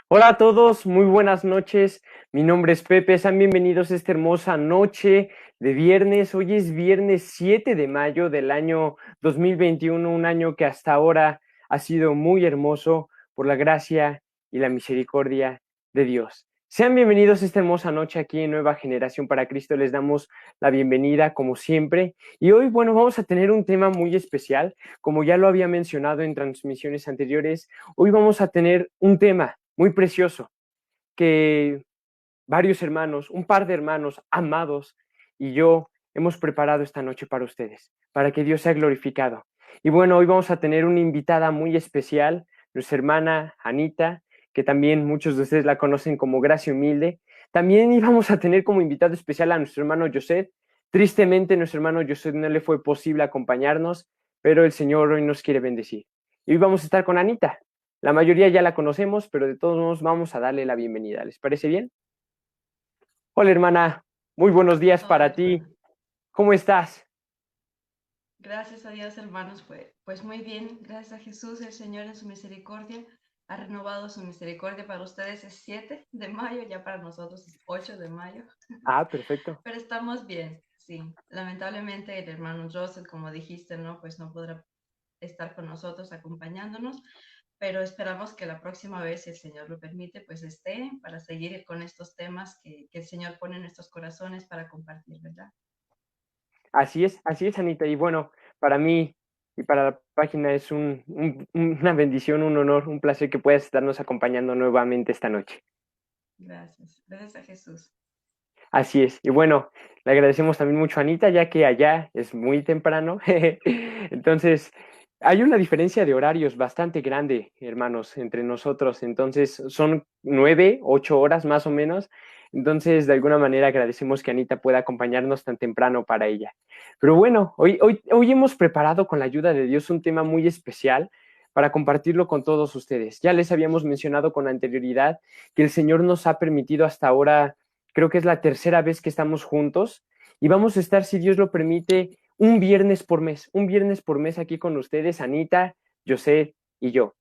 Hola a todos, muy buenas noches. Mi nombre es Pepe, sean bienvenidos a esta hermosa noche de viernes. Hoy es viernes 7 de mayo del año 2021, un año que hasta ahora ha sido muy hermoso por la gracia y la misericordia de Dios. Sean bienvenidos a esta hermosa noche aquí en Nueva Generación para Cristo. Les damos la bienvenida como siempre. Y hoy, bueno, vamos a tener un tema muy especial. Como ya lo había mencionado en transmisiones anteriores, hoy vamos a tener un tema muy precioso que varios hermanos, un par de hermanos amados y yo hemos preparado esta noche para ustedes, para que Dios sea glorificado. Y bueno, hoy vamos a tener una invitada muy especial, nuestra hermana Anita, que también muchos de ustedes la conocen como Gracia Humilde. También íbamos a tener como invitado especial a nuestro hermano José. Tristemente, nuestro hermano José no le fue posible acompañarnos, pero el Señor hoy nos quiere bendecir. Y hoy vamos a estar con Anita. La mayoría ya la conocemos, pero de todos modos vamos a darle la bienvenida. ¿Les parece bien? Hola hermana, muy buenos días Hola, para ti. hermano. ¿Cómo estás? Gracias a Dios, hermanos. Pues muy bien, gracias a Jesús, el Señor en su misericordia ha renovado su misericordia. Para ustedes es 7 de mayo, ya para nosotros es 8 de mayo. Ah, perfecto. Pero estamos bien, sí. Lamentablemente el hermano Joseph, como dijiste, ¿no? Pues no podrá estar con nosotros acompañándonos, pero esperamos que la próxima vez, si el Señor lo permite, pues esté para seguir con estos temas que el Señor pone en nuestros corazones para compartir, ¿verdad? Así es, Anita. Y bueno, para mí y para la página es una bendición, un honor, un placer que puedas estarnos acompañando nuevamente esta noche. Gracias, gracias a Jesús. Así es. Y bueno, le agradecemos también mucho a Anita, ya que allá es muy temprano. Entonces, hay una diferencia de horarios bastante grande, hermanos, entre nosotros. Entonces, son 9, 8 horas más o menos. Entonces, de alguna manera agradecemos que Anita pueda acompañarnos tan temprano para ella. Pero bueno, hoy hemos preparado con la ayuda de Dios un tema muy especial para compartirlo con todos ustedes. Ya les habíamos mencionado con anterioridad que el Señor nos ha permitido hasta ahora, creo que es la tercera vez que estamos juntos y vamos a estar, si Dios lo permite, un viernes por mes aquí con ustedes, Anita, José y yo.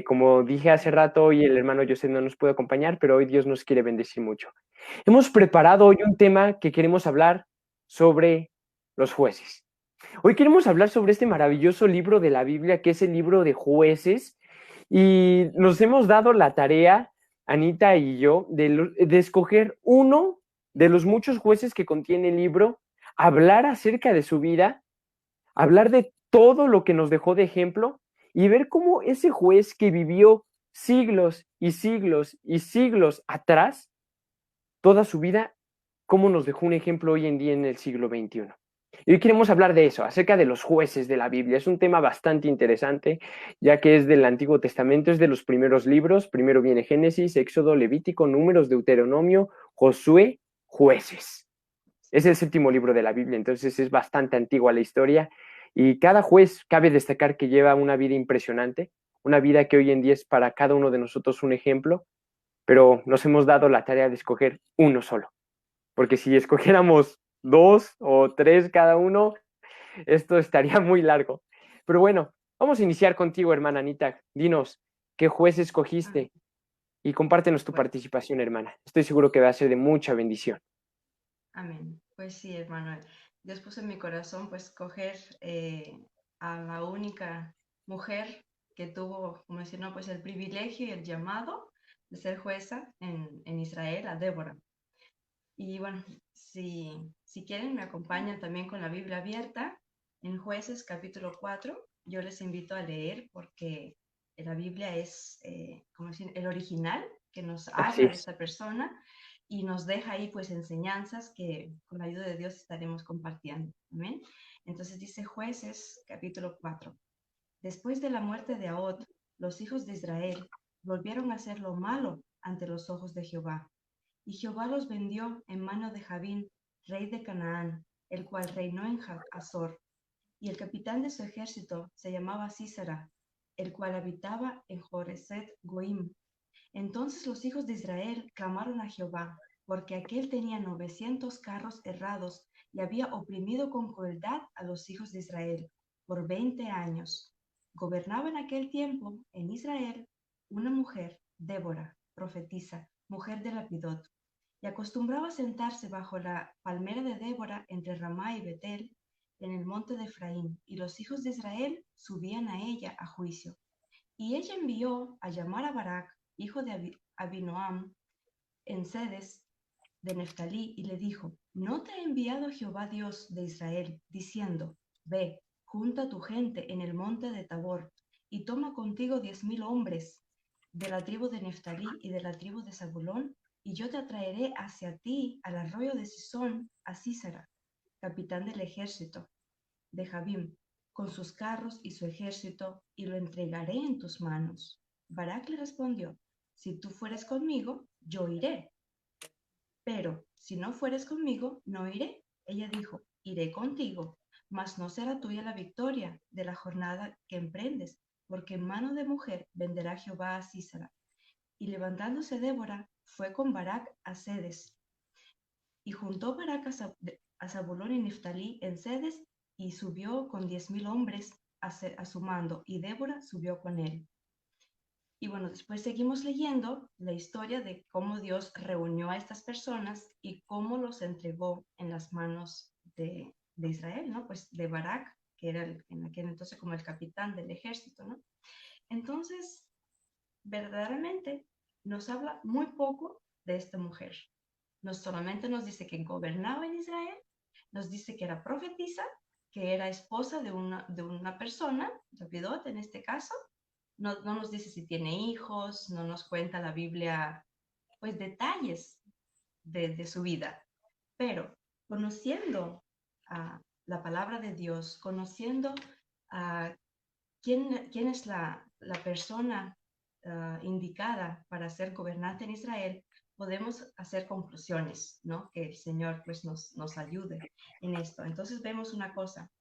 Como dije hace rato, hoy el hermano José no nos puede acompañar, pero hoy Dios nos quiere bendecir mucho. Hemos preparado hoy un tema que queremos hablar sobre los jueces. Hoy queremos hablar sobre este maravilloso libro de la Biblia, que es el libro de Jueces, y nos hemos dado la tarea, Anita y yo, de escoger uno de los muchos jueces que contiene el libro, hablar acerca de su vida, hablar de todo lo que nos dejó de ejemplo y ver cómo ese juez que vivió siglos y siglos y siglos atrás, toda su vida, cómo nos dejó un ejemplo hoy en día en el siglo XXI. Y hoy queremos hablar de eso, acerca de los jueces de la Biblia. Es un tema bastante interesante, ya que es del Antiguo Testamento, es de los primeros libros. Primero viene Génesis, Éxodo, Levítico, Números, Deuteronomio, Josué, Jueces. Es el séptimo libro de la Biblia, entonces es bastante antigua la historia. Y cada juez, cabe destacar que lleva una vida impresionante, una vida que hoy en día es para cada uno de nosotros un ejemplo, pero nos hemos dado la tarea de escoger uno solo, porque si escogiéramos dos o tres cada uno, esto estaría muy largo. Pero bueno, vamos a iniciar contigo, hermana Anita. Dinos, ¿qué juez Ah, escogiste? Y compártenos tu bueno, participación, hermana. Estoy seguro que va a ser de mucha bendición. amén. Pues sí, hermano. Dios puso en mi corazón pues coger a la única mujer que tuvo, como decir, no, pues el privilegio y el llamado de ser jueza en Israel, a Débora. Y bueno, si quieren, me acompañan también con la Biblia abierta en Jueces capítulo 4. Yo les invito a leer porque la Biblia es, como decir, el original que nos Así habla de es. esta persona y nos deja ahí pues enseñanzas que con la ayuda de Dios estaremos compartiendo. Amén. Entonces dice Jueces capítulo 4. Después de la muerte de Ahod, los hijos de Israel volvieron a hacer lo malo ante los ojos de Jehová, y Jehová los vendió en mano de Jabín, rey de Canaán, el cual reinó en Azor. Y el capitán de su ejército se llamaba Sísara, el cual habitaba en Joreset Goim. Entonces los hijos de Israel clamaron a Jehová, porque aquél tenía 900 carros errados y había oprimido con crueldad a los hijos de Israel por 20 años. Gobernaba en aquel tiempo en Israel una mujer, Débora, profetisa, mujer de Lapidot, y acostumbraba sentarse bajo la palmera de Débora entre Ramá y Betel, en el monte de Efraín, y los hijos de Israel subían a ella a juicio. Y ella envió a llamar a Barak, hijo de Abinoam, en Sedes de Neftalí, y le dijo: ¿No te ha enviado Jehová Dios de Israel, diciendo: Ve, junta tu gente en el monte de Tabor, y toma contigo 10,000 hombres de la tribu de Neftalí y de la tribu de Zabulón, y yo te atraeré hacia ti al arroyo de Sisón, a Sísara, capitán del ejército de Jabim, con sus carros y su ejército, y lo entregaré en tus manos? Barak le respondió: Si tú fueres conmigo, yo iré, pero si no fueres conmigo, no iré. Ella dijo: Iré contigo, mas no será tuya la victoria de la jornada que emprendes, porque en mano de mujer venderá Jehová a Sísara. Y levantándose Débora, fue con Barak a Sedes. Y juntó Barak a Zabulón y Neftalí en Sedes, y subió con 10,000 hombres a su mando, y Débora subió con él. Y bueno, después seguimos leyendo la historia de cómo Dios reunió a estas personas y cómo los entregó en las manos de Israel, ¿no? Pues de Barak, que era en aquel entonces como el capitán del ejército, ¿no? Entonces, verdaderamente nos habla muy poco de esta mujer. No solamente nos dice que gobernaba en Israel, nos dice que era profetisa, que era esposa de una persona, Lapidot en este caso. No nos dice si tiene hijos, no nos cuenta la Biblia, pues detalles de su vida. Pero conociendo la palabra de Dios, conociendo a quién es la persona indicada para ser gobernante en Israel, podemos hacer conclusiones, ¿no? Que el Señor pues nos ayude en esto. Entonces vemos una cosa,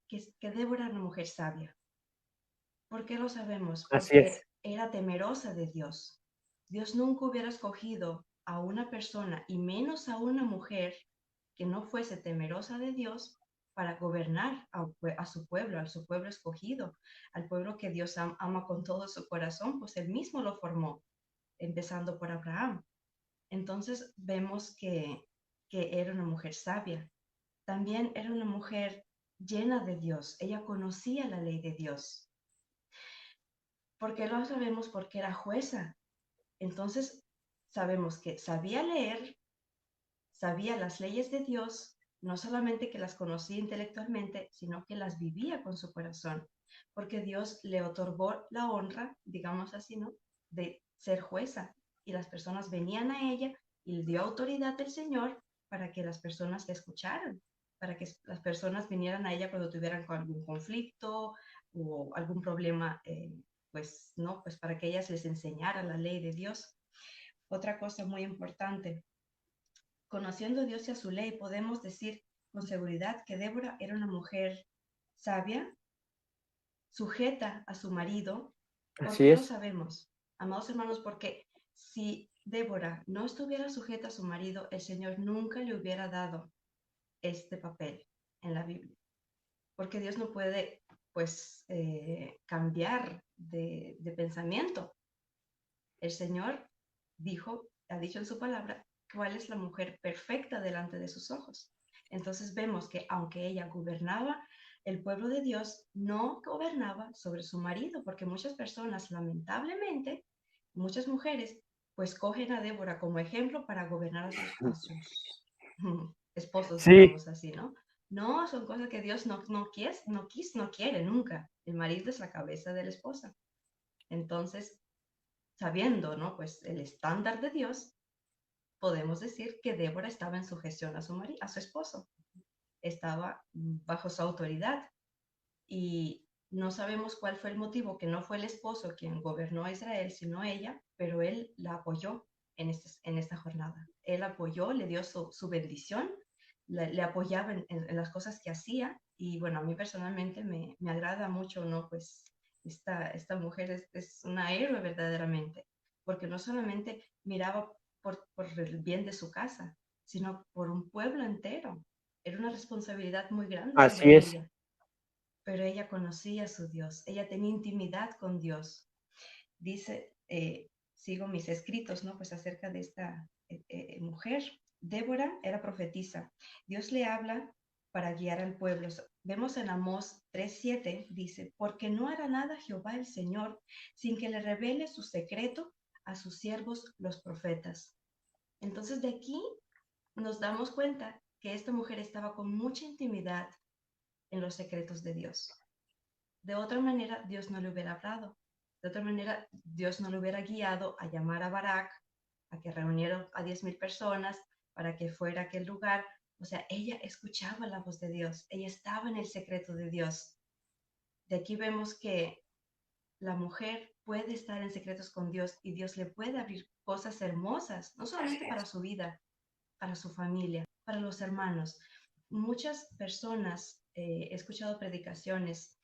que Débora era una mujer sabia. ¿Por qué lo sabemos? Así es. Porque era temerosa de Dios. Dios nunca hubiera escogido a una persona, y menos a una mujer, que no fuese temerosa de Dios para gobernar a su pueblo escogido, al pueblo que Dios ama con todo su corazón, pues él mismo lo formó, empezando por Abraham. Entonces vemos que era una mujer sabia. También era una mujer llena de Dios. Ella conocía la ley de Dios. ¿Por qué lo sabemos? Porque era jueza. Entonces sabemos que sabía leer, sabía las leyes de Dios, no solamente que las conocía intelectualmente, sino que las vivía con su corazón, porque Dios le otorgó la honra, digamos así, ¿no? De ser jueza, y las personas venían a ella y le dio autoridad del Señor para que las personas le escucharan, para que las personas vinieran a ella cuando tuvieran algún conflicto o algún problema, pues, ¿no? Pues para que ellas les enseñara la ley de Dios. Otra cosa muy importante: conociendo a Dios y a su ley, podemos decir con seguridad que Débora era una mujer sabia, sujeta a su marido. ¿Por Así qué lo es. sabemos, amados hermanos? Porque si Débora no estuviera sujeta a su marido, el Señor nunca le hubiera dado este papel en la Biblia. Porque Dios no puede, pues, cambiar de pensamiento. El Señor ha dicho en su palabra cuál es la mujer perfecta delante de sus ojos. Entonces vemos que aunque ella gobernaba el pueblo de Dios, no gobernaba sobre su marido, porque muchas personas, lamentablemente, muchas mujeres, pues cogen a Débora como ejemplo para gobernar a sus esposos, Sí, digamos así, ¿no? No, son cosas que Dios no quiere nunca. El marido es la cabeza de la esposa. Entonces, sabiendo, ¿no? Pues el estándar de Dios, podemos decir que Débora estaba en sujeción a a su esposo, estaba bajo su autoridad, y no sabemos cuál fue el motivo, que no fue el esposo quien gobernó a Israel, sino ella, pero él la apoyó en esta jornada. Él apoyó, le dio su bendición, le apoyaba en las cosas que hacía, y bueno, a mí personalmente me agrada mucho, ¿no? Pues esta mujer es una héroe verdaderamente, porque no solamente miraba por el bien de su casa, sino por un pueblo entero. Era una responsabilidad muy grande así sobre es. ella, pero ella conocía a su Dios, ella tenía intimidad con Dios. Dice sigo mis escritos, ¿no? Pues acerca de esta mujer. Débora era profetisa. Dios le habla para guiar al pueblo. Vemos en Amós 3:7, dice, porque no hará nada Jehová el Señor sin que le revele su secreto a sus siervos los profetas. Entonces de aquí nos damos cuenta que esta mujer estaba con mucha intimidad en los secretos de Dios. De otra manera, Dios no le hubiera hablado. De otra manera, Dios no le hubiera guiado a llamar a Barak, a que reuniera a 10,000 personas para que fuera a aquel lugar. O sea, ella escuchaba la voz de Dios, ella estaba en el secreto de Dios. De aquí vemos que la mujer puede estar en secretos con Dios y Dios le puede abrir cosas hermosas, no solamente para su vida, para su familia, para los hermanos. Muchas personas, he escuchado predicaciones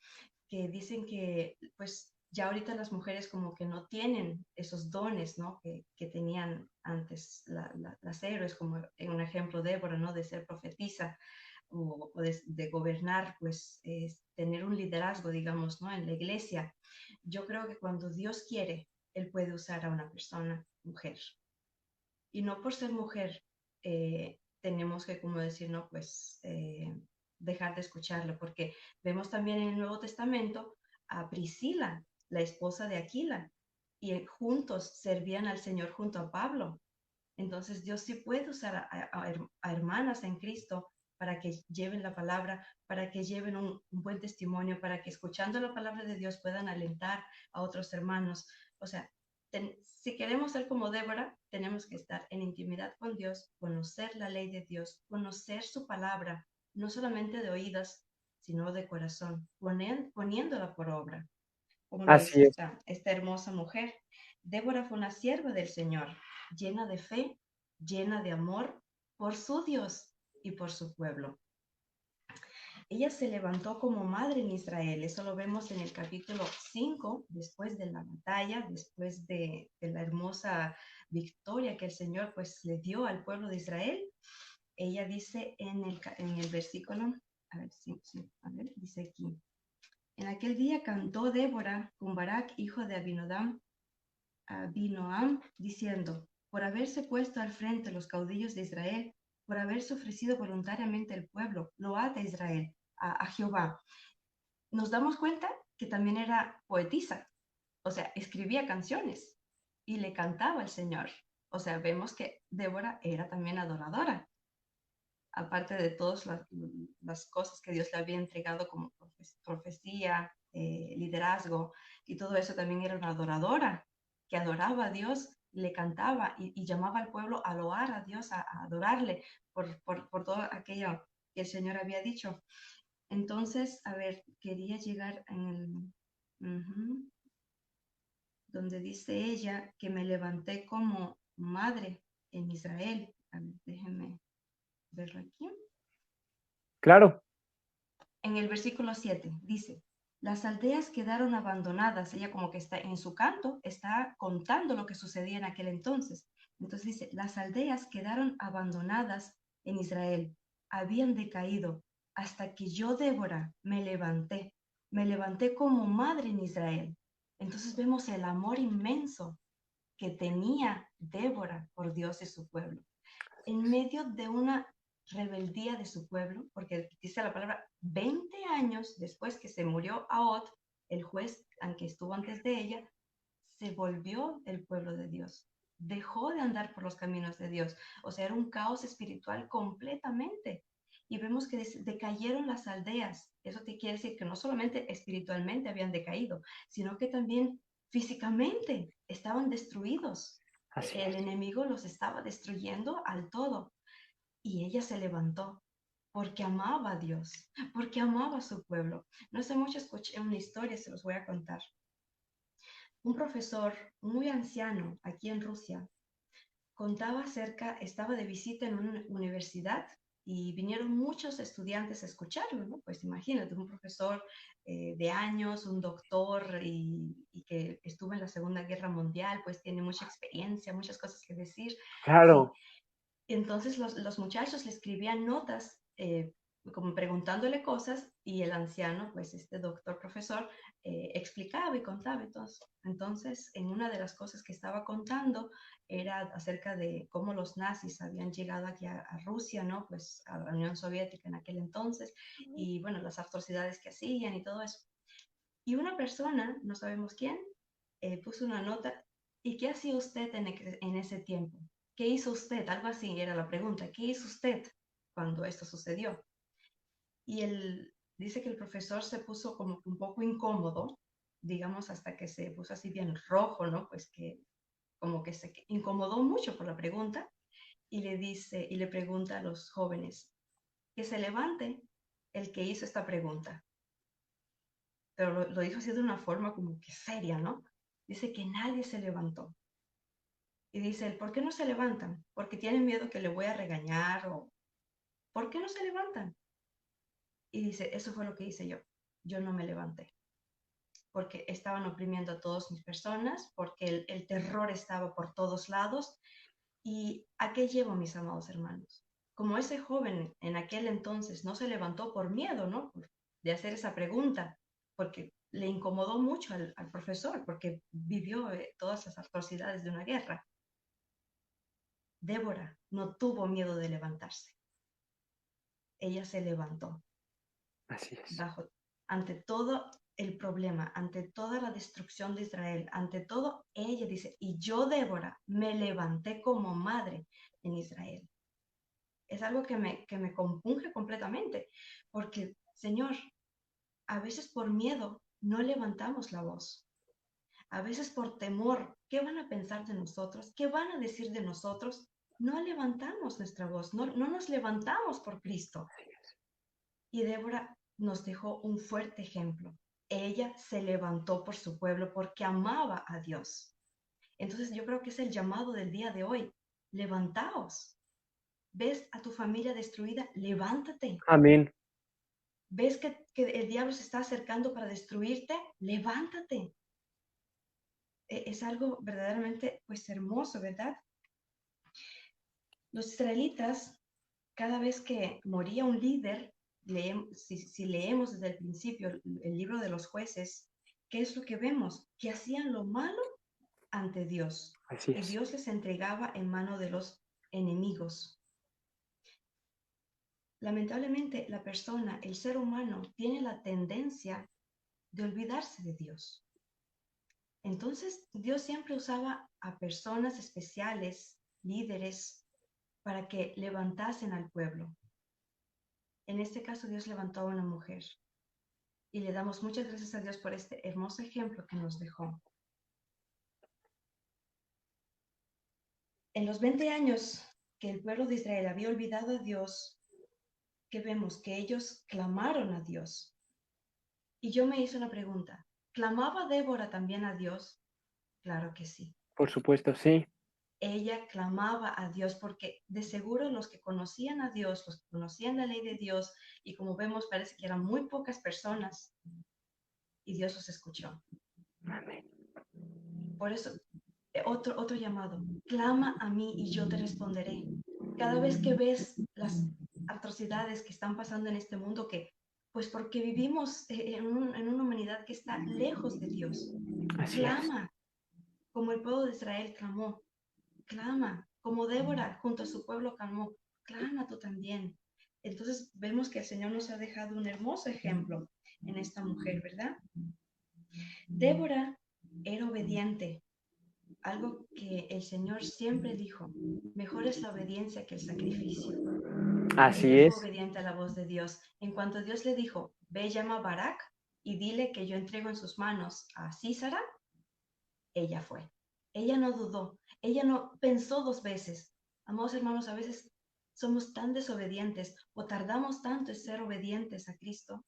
que dicen que pues ya ahorita las mujeres como que no tienen esos dones, ¿no? Que tenían antes las héroes, como en un ejemplo Débora, ¿no? De ser profetisa o de gobernar, pues tener un liderazgo, digamos, ¿no? En la iglesia. Yo creo que cuando Dios quiere, Él puede usar a una persona, mujer. Y no por ser mujer tenemos que, como decir, no, pues dejar de escucharlo, porque vemos también en el Nuevo Testamento a Priscila, la esposa de Aquila, y juntos servían al Señor junto a Pablo. Entonces Dios sí puede usar a hermanas en Cristo para que lleven la palabra, para que lleven un buen testimonio, para que escuchando la palabra de Dios puedan alentar a otros hermanos. O sea, si queremos ser como Débora, tenemos que estar en intimidad con Dios, conocer la ley de Dios, conocer su palabra, no solamente de oídas, sino de corazón, poniéndola por obra, como lo hizo Así es. esta hermosa mujer. Débora fue una sierva del Señor, llena de fe, llena de amor por su Dios y por su pueblo. Ella se levantó como madre en Israel. Eso lo vemos en el capítulo 5, después de la batalla, después de la hermosa victoria que el Señor pues le dio al pueblo de Israel. Ella dice en el versículo, a ver, a ver, dice aquí, en aquel día cantó Débora con Barak, hijo de Abinoam, diciendo, por haberse puesto al frente los caudillos de Israel, por haberse ofrecido voluntariamente el pueblo, load a Israel, a Jehová. Nos damos cuenta que también era poetisa, o sea, escribía canciones y le cantaba al Señor. O sea, vemos que Débora era también adoradora, aparte de todas las cosas que Dios le había entregado como profecía, liderazgo y todo eso, también era una adoradora que adoraba a Dios, le cantaba y llamaba al pueblo a loar a Dios, a adorarle por todo aquello que el Señor había dicho. Entonces, a ver, quería llegar en donde dice ella que me levanté como madre en Israel. A ver, déjenme verlo aquí. Claro. En el versículo 7 dice, las aldeas quedaron abandonadas. Ella como que está en su canto, está contando lo que sucedía en aquel entonces. Entonces dice, las aldeas quedaron abandonadas en Israel, habían decaído hasta que yo, Débora, me levanté como madre en Israel. Entonces vemos el amor inmenso que tenía Débora por Dios y su pueblo. En medio de una rebeldía de su pueblo, porque dice la palabra, 20 años después que se murió Ahod, el juez, aunque estuvo antes de ella, se volvió el pueblo de Dios, dejó de andar por los caminos de Dios, o sea, era un caos espiritual completamente. Y vemos que decayeron las aldeas. Eso te quiere decir que no solamente espiritualmente habían decaído, sino que también físicamente estaban destruidos. Así El es. enemigo los estaba destruyendo al todo. Y ella se levantó porque amaba a Dios, porque amaba a su pueblo. No hace mucho escuché una historia, se los voy a contar. Un profesor muy anciano aquí en Rusia contaba acerca, estaba de visita en una universidad y vinieron muchos estudiantes a escucharlo, ¿no? Pues imagínate, un profesor de años, un doctor y que estuvo en la Segunda Guerra Mundial, pues tiene mucha experiencia, muchas cosas que decir, ¿sí? Claro. Entonces los muchachos le escribían notas como preguntándole cosas y el anciano, pues este doctor profesor, explicaba y contaba. Entonces, en una de las cosas que estaba contando era acerca de cómo los nazis habían llegado aquí a Rusia, ¿no? Pues a la Unión Soviética en aquel entonces, y bueno, las atrocidades que hacían y todo eso. Y una persona, no sabemos quién, puso una nota, ¿y qué hacía usted en ese tiempo? ¿Qué hizo usted? Algo así era la pregunta, ¿qué hizo usted cuando esto sucedió? Y él dice que el profesor se puso como un poco incómodo, digamos, hasta que se puso así bien rojo, ¿no? Pues que como que se incomodó mucho por la pregunta y le dice y le pregunta a los jóvenes que se levante el que hizo esta pregunta. Pero lo dijo así de una forma como que seria, ¿no? Dice que nadie se levantó. Y dice él, ¿por qué no se levantan? Porque tienen miedo que le voy a regañar o ¿por qué no se levantan? Y dice, eso fue lo que hice yo. Yo no me levanté porque estaban oprimiendo a todas mis personas, porque el terror estaba por todos lados. ¿Y a qué llevo, mis amados hermanos? Como ese joven en aquel entonces no se levantó por miedo, ¿no? De hacer esa pregunta, porque le incomodó mucho al profesor, porque vivió todas las atrocidades de una guerra. Débora no tuvo miedo de levantarse. Ella se levantó Así es. bajo, ante todo el problema, ante toda la destrucción de Israel, ante todo, ella dice, y yo, Débora, me levanté como madre en Israel. Es algo que me compunge completamente, porque, Señor, a veces por miedo no levantamos la voz, a veces por temor, ¿qué van a pensar de nosotros? ¿Qué van a decir de nosotros? No levantamos nuestra voz, no nos levantamos por Cristo. Y Débora nos dejó un fuerte ejemplo. Ella se levantó por su pueblo porque amaba a Dios. Entonces yo creo que es el llamado del día de hoy. Levantaos. ¿Ves a tu familia destruida? Levántate. Amén. ¿Ves que el diablo se está acercando para destruirte? Levántate. Es algo verdaderamente pues hermoso, ¿verdad? Los israelitas, cada vez que moría un líder, si leemos desde el principio el libro de los jueces, ¿qué es lo que vemos? Que hacían lo malo ante Dios Así y es. Dios les entregaba en mano de los enemigos. Lamentablemente, la persona, el ser humano, tiene la tendencia de olvidarse de Dios. Entonces, Dios siempre usaba a personas especiales, líderes, para que levantasen al pueblo. En este caso, Dios levantó a una mujer y le damos muchas gracias a Dios por este hermoso ejemplo que nos dejó. En los 20 años que el pueblo de Israel había olvidado a Dios, que vemos que ellos clamaron a Dios. Y yo me hice una pregunta, ¿clamaba Débora también a Dios? Claro que sí. Por supuesto, sí. Ella clamaba a Dios porque de seguro los que conocían a Dios, los que conocían la ley de Dios, y como vemos parece que eran muy pocas personas, y Dios los escuchó. Amén. Por eso, otro llamado, clama a mí y yo te responderé. Cada vez que ves las atrocidades que están pasando en este mundo, que pues porque vivimos en una humanidad que está lejos de Dios, Así es. clama, como el pueblo de Israel clamó, clama, como Débora junto a su pueblo clamó, clama tú también. Entonces vemos que el Señor nos ha dejado un hermoso ejemplo en esta mujer, ¿verdad? Débora era obediente, algo que el Señor siempre dijo, mejor es la obediencia que el sacrificio. Ella Así fue es. obediente a la voz de Dios. En cuanto Dios le dijo, ve, llama a Barak y dile que yo entrego en sus manos a Císara, ella fue. Ella no dudó, ella no pensó dos veces. Amados hermanos, a veces somos tan desobedientes o tardamos tanto en ser obedientes a Cristo,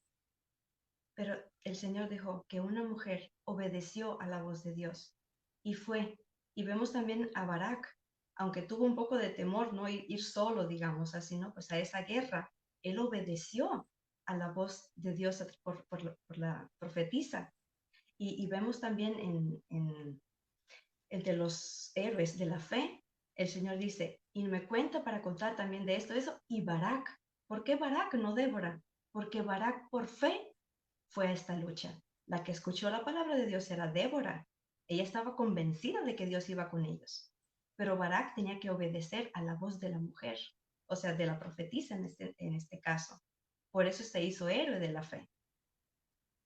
pero el Señor dijo que una mujer obedeció a la voz de Dios y fue. Y vemos también a Barak, aunque tuvo un poco de temor, no ir solo, digamos así, ¿no? Pues a esa guerra, él obedeció a la voz de Dios por la profetisa. Y vemos también entre los héroes de la fe, el Señor dice, y me cuenta para contar también de esto, eso, y Barak. ¿Por qué Barak, no Débora? Porque Barak por fe fue a esta lucha. La que escuchó la palabra de Dios era Débora. Ella estaba convencida de que Dios iba con ellos. Pero Barak tenía que obedecer a la voz de la mujer, o sea, de la profetisa en este caso. Por eso se hizo héroe de la fe,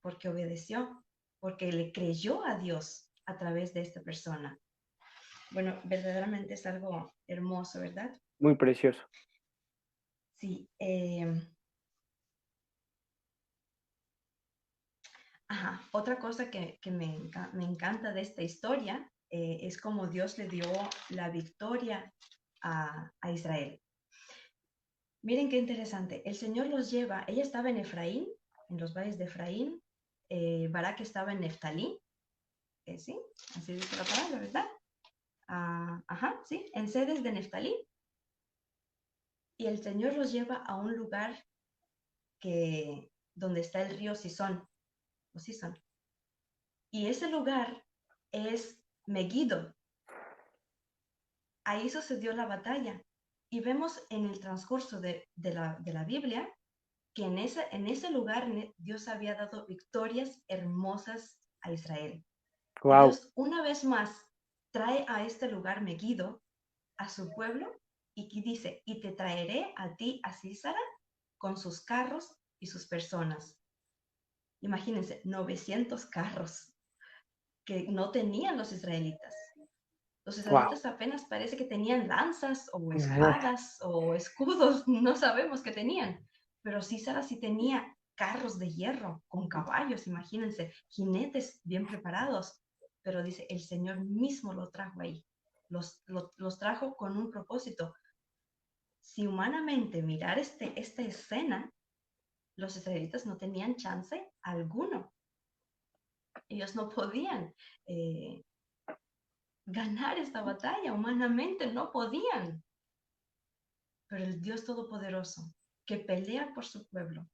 porque obedeció, porque le creyó a Dios a través de esta persona. Bueno, verdaderamente es algo hermoso, ¿verdad? Muy precioso. Sí. Otra cosa que me encanta de esta historia es como Dios le dio la victoria a Israel. Miren qué interesante. El Señor los lleva, ella estaba en Efraín, en los valles de Efraín, Barak estaba en Neftalí, ¿sí? Así dice la palabra, ¿verdad? Sí, en sedes de Neftalí. Y el Señor los lleva a un lugar donde está el río Sison, o Sison. Y ese lugar es Megiddo. Ahí sucedió la batalla. Y vemos en el transcurso de la Biblia que en ese lugar Dios había dado victorias hermosas a Israel. Y Wow. Dios una vez más trae a este lugar Megiddo, a su pueblo, y dice, y te traeré a ti a Císara con sus carros y sus personas. Imagínense, 900 carros que no tenían los israelitas. Los Wow. israelitas apenas parece que tenían lanzas o espadas o escudos, no sabemos qué tenían. Pero Císara sí tenía carros de hierro con caballos, imagínense, jinetes bien preparados. Pero dice, el Señor mismo lo trajo ahí. Los trajo con un propósito. Si humanamente mirar esta escena, los israelitas no tenían chance alguno. Ellos no podían eh, ganar esta batalla, humanamente no podían. Pero el Dios Todopoderoso, que pelea por su pueblo,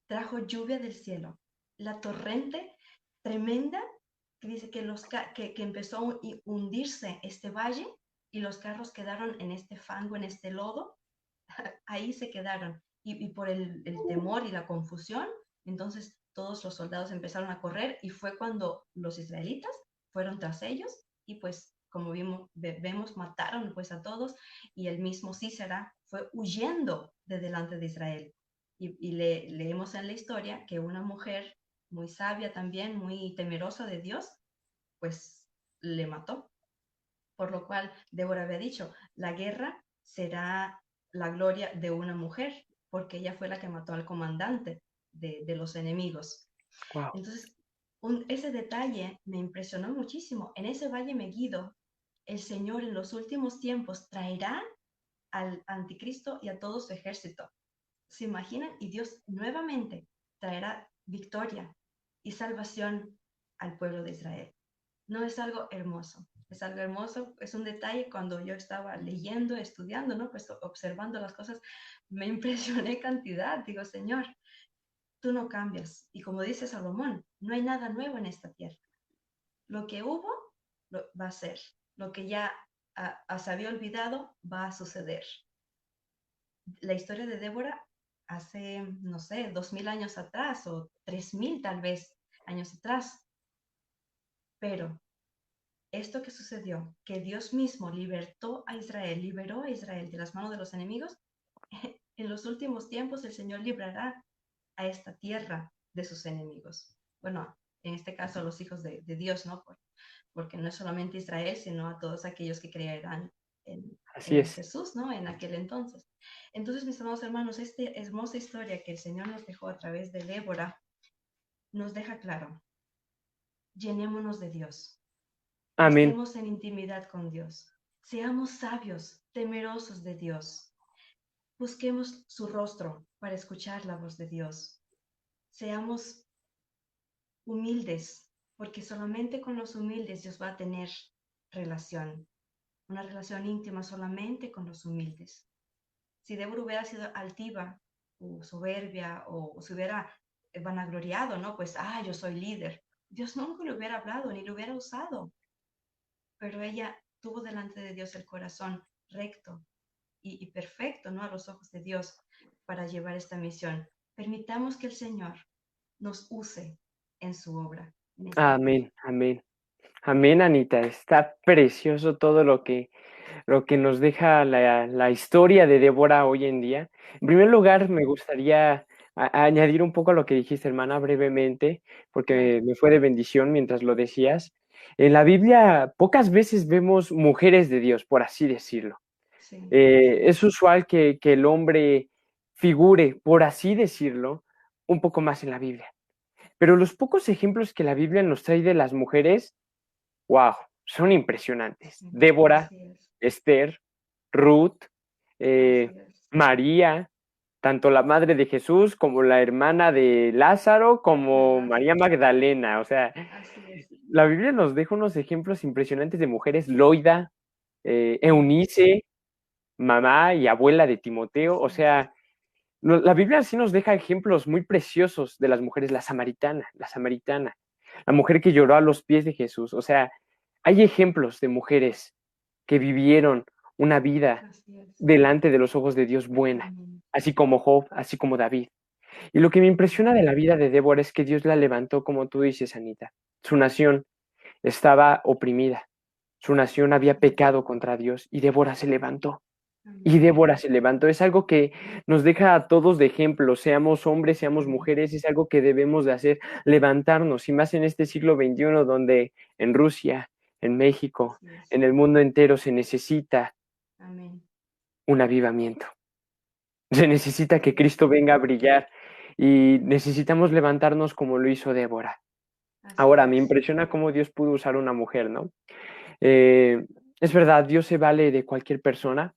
trajo lluvia del cielo, la torrente tremenda que dice que empezó a hundirse este valle y los carros quedaron en este fango, en este lodo, ahí se quedaron. Y por el temor y la confusión, entonces todos los soldados empezaron a correr y fue cuando los israelitas fueron tras ellos y pues como vemos, mataron pues a todos y el mismo Císara fue huyendo de delante de Israel. Y leemos en la historia que una mujer muy sabia también, muy temerosa de Dios, pues le mató. Por lo cual Débora había dicho, la guerra será la gloria de una mujer, porque ella fue la que mató al comandante de los enemigos. Wow. Entonces, ese detalle me impresionó muchísimo. En ese valle Megiddo, el Señor en los últimos tiempos traerá al anticristo y a todo su ejército. ¿Se imaginan? Y Dios nuevamente traerá victoria y salvación al pueblo de Israel. No es algo hermoso, es algo hermoso, es un detalle cuando yo estaba leyendo, estudiando, ¿no? Pues observando las cosas, me impresioné cantidad, digo, Señor, tú no cambias. Y como dice Salomón, no hay nada nuevo en esta tierra. Lo que hubo va a ser, lo que ya se había olvidado va a suceder. La historia de Débora hace, no sé, 2000 años atrás o 3000 tal vez años atrás, pero esto que sucedió, que Dios mismo liberó a Israel de las manos de los enemigos, en los últimos tiempos el Señor librará a esta tierra de sus enemigos. Bueno, en este caso a los hijos de Dios, ¿no? Porque no es solamente Israel, sino a todos aquellos que creerán Así en es. Jesús, ¿no? En aquel entonces. Entonces, mis amados hermanos, esta hermosa historia que el Señor nos dejó a través de Débora nos deja claro, llenémonos de Dios, Amén. estemos en intimidad con Dios, seamos sabios, temerosos de Dios, busquemos su rostro para escuchar la voz de Dios, seamos humildes, porque solamente con los humildes Dios va a tener relación, una relación íntima solamente con los humildes. Si Débora hubiera sido altiva o soberbia o se hubiera vanagloriado, ¿no? Pues, yo soy líder. Dios nunca le hubiera hablado ni le hubiera usado, pero ella tuvo delante de Dios el corazón recto y perfecto, ¿no? A los ojos de Dios. para llevar esta misión. Permitamos que el Señor nos use en su obra en esta tierra. Amén, amén. Amén, Anita. Está precioso todo lo que nos deja la historia de Débora hoy en día. En primer lugar, me gustaría añadir un poco a lo que dijiste, hermana, brevemente, porque Claro, me fue de bendición mientras lo decías. En la Biblia pocas veces vemos mujeres de Dios, por así decirlo. sí, así Es es. usual que el hombre figure, por así decirlo, un poco más en la Biblia. Pero los pocos ejemplos que la Biblia nos trae de las mujeres, wow, son impresionantes. Sí, Débora, así es, Esther, Ruth, así es. María, tanto la madre de Jesús como la hermana de Lázaro, De como María Lázaro, Magdalena. O sea, así es. la Biblia nos deja unos ejemplos impresionantes de mujeres, Loida, Ujú, Eunice, mamá y abuela de Timoteo. O así es. sea, la Biblia sí nos deja ejemplos muy preciosos de las mujeres, la samaritana, la mujer que lloró a los pies de Jesús. O sea, hay ejemplos de mujeres que vivieron una vida Así es. delante de los ojos de Dios buena, Amén. así como Job, así como David. Y lo que me impresiona de la vida de Débora es que Dios la levantó, como tú dices, Anita. Su nación estaba oprimida, su nación había Así es. pecado contra Dios y Débora se levantó. Y Amén. Débora se levantó. Es algo que nos deja a todos de ejemplo, seamos hombres, seamos Amén. mujeres, es algo que debemos de hacer, levantarnos, y más en este siglo XXI donde en Rusia, en México, Así es. en el mundo entero se necesita Amén. un avivamiento. Se necesita que Así es. Cristo venga a brillar y necesitamos levantarnos como lo hizo Débora. Así Ahora, me es. impresiona cómo Dios pudo usar una mujer, ¿no? Eh, es verdad, Dios se vale de cualquier persona,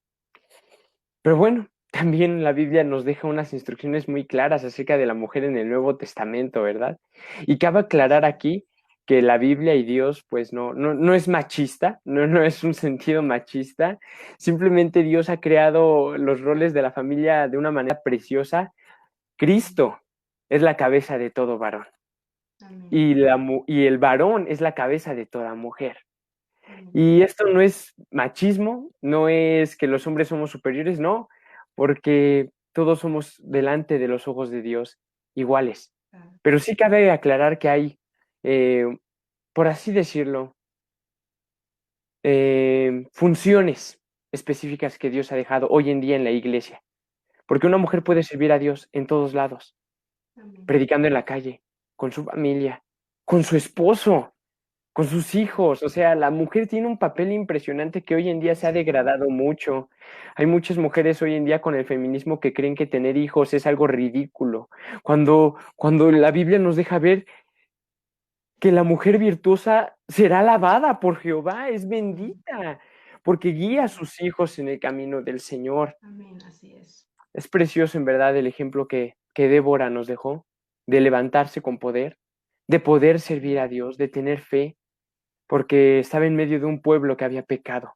pero bueno, también la Biblia nos deja unas instrucciones muy claras acerca de la mujer en el Nuevo Testamento, ¿verdad? Y cabe aclarar Así es. aquí que la Biblia y Dios, pues no es machista, no es un sentido machista, simplemente Dios ha creado los roles de la familia de una manera preciosa. Amén. Cristo es la cabeza de todo varón Amén. y el varón es la cabeza de toda mujer. Amén. Y esto no es machismo, no es que los hombres somos superiores, no, porque todos somos delante de los ojos de Dios iguales. Claro. Pero sí cabe aclarar que hay, eh, por así decirlo, funciones específicas que Dios ha dejado hoy en día en la iglesia. Porque una mujer puede servir a Dios en todos lados, Amén. predicando en la calle, con su familia, con su esposo, con sus hijos. O sea, la mujer tiene un papel impresionante que hoy en día se ha Así es. degradado mucho. Hay muchas mujeres hoy en día con el feminismo que creen que tener hijos es algo ridículo, cuando la Biblia nos deja ver que la mujer virtuosa será alabada por Jehová, es Amén. bendita, porque guía a Amén. sus hijos en el camino del Señor. Amén. Así es. Es precioso en verdad el ejemplo que Débora nos dejó de levantarse con poder, de poder servir Amén. a Dios, de tener fe, porque estaba en medio de un pueblo que había pecado,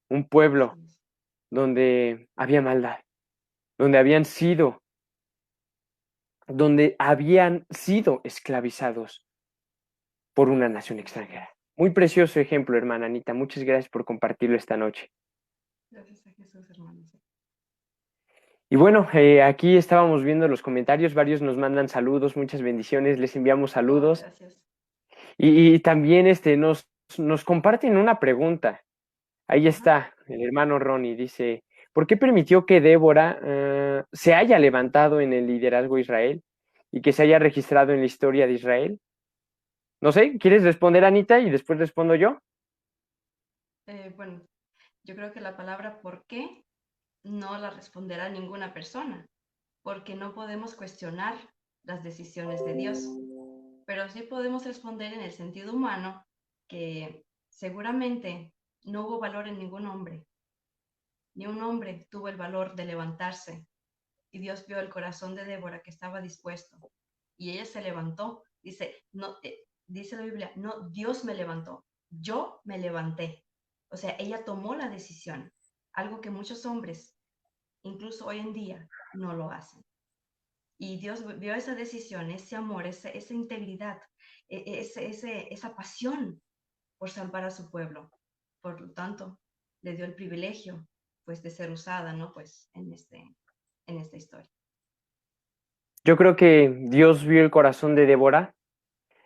un Así pueblo es. donde había maldad, donde habían sido, donde habían sido esclavizados por una nación Así es. extranjera. Muy precioso ejemplo, hermana Anita. Muchas gracias por compartirlo esta noche. Gracias a Jesús, hermanos. Y bueno, aquí estábamos viendo los comentarios, varios nos mandan saludos, muchas bendiciones, les enviamos Oh, saludos. gracias. Y también nos comparten una pregunta. Ahí Ajá. está, el hermano Ronnie dice, ¿por qué permitió que Débora se haya levantado en el liderazgo de Israel y que se haya registrado en la historia de Israel? No sé, ¿quieres responder, Anita, y después respondo yo? Bueno, yo creo que la palabra ¿por qué? No la responderá ninguna persona, porque no podemos cuestionar las decisiones de Dios, pero sí podemos responder en el sentido humano que seguramente no hubo valor en ningún hombre, ni un hombre tuvo el valor de levantarse, y Dios vio el corazón de Débora que estaba dispuesto, y ella se levantó. Dice, no, dice la Biblia, no, Dios me levantó, yo me levanté. O sea, ella tomó la decisión, algo que muchos hombres, incluso hoy en día, no lo hacen. Y Dios vio esa decisión, ese amor, esa integridad, esa pasión por salvar a su pueblo. Por lo tanto, le dio el privilegio, pues, de ser usada, ¿no? Pues, en esta historia. Yo creo que Dios vio el corazón de Débora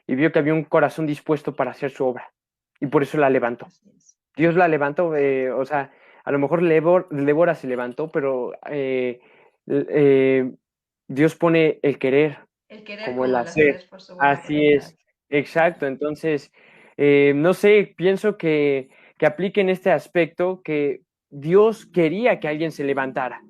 y vio que había un corazón dispuesto para hacer su obra y por eso la levantó. Así es. Dios la levantó, Sí. o sea, a lo mejor Débora se levantó, pero Dios pone el querer El querer como el como el hacer. hacer por su buena Así voluntad. es, exacto. Entonces, no sé, pienso que aplique en este aspecto que Dios quería que alguien se levantara.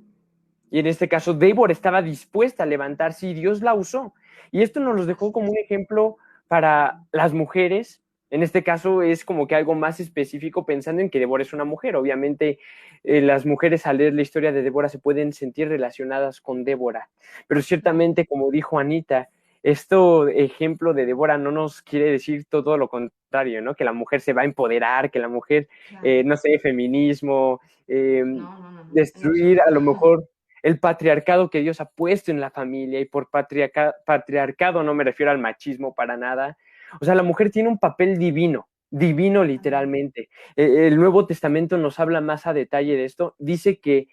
Y en este caso, Débora estaba dispuesta a levantarse y Dios la usó. Y esto nos los dejó Así como un es. ejemplo para las mujeres. En este caso es como que algo más específico pensando en que Débora es una mujer. Obviamente las mujeres al leer la historia de Débora se pueden sentir relacionadas con Débora. Pero Claro, ciertamente, como dijo Anita, esto ejemplo de Débora no nos quiere decir todo lo contrario, ¿no? Que la mujer se va a empoderar, que la mujer, claro. no sé, feminismo, eh, No, no, no, no, en destruir a absoluto. lo mejor el patriarcado que Dios ha puesto en la familia, y por patriarcado no me refiero al machismo para nada. O sea, la mujer tiene un papel divino, divino Amén. literalmente. El Nuevo Testamento nos habla más a detalle de esto. Dice que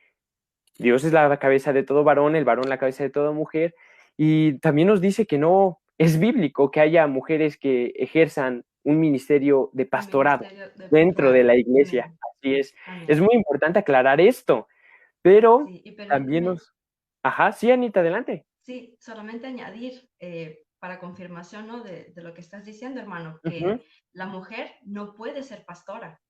Dios es la cabeza de todo varón, el varón la cabeza de toda mujer, y también nos dice que no es bíblico que haya mujeres que ejerzan un ministerio de Un pastorado ministerio de... dentro de Claro, la iglesia. amén, Así es amén. muy importante aclarar esto, pero Sí, y también permíteme, nos... Ajá, sí, Anita, adelante. sí, solamente añadir para confirmación, ¿no? De lo que estás diciendo, hermano, Ujú. que la mujer no puede ser pastora.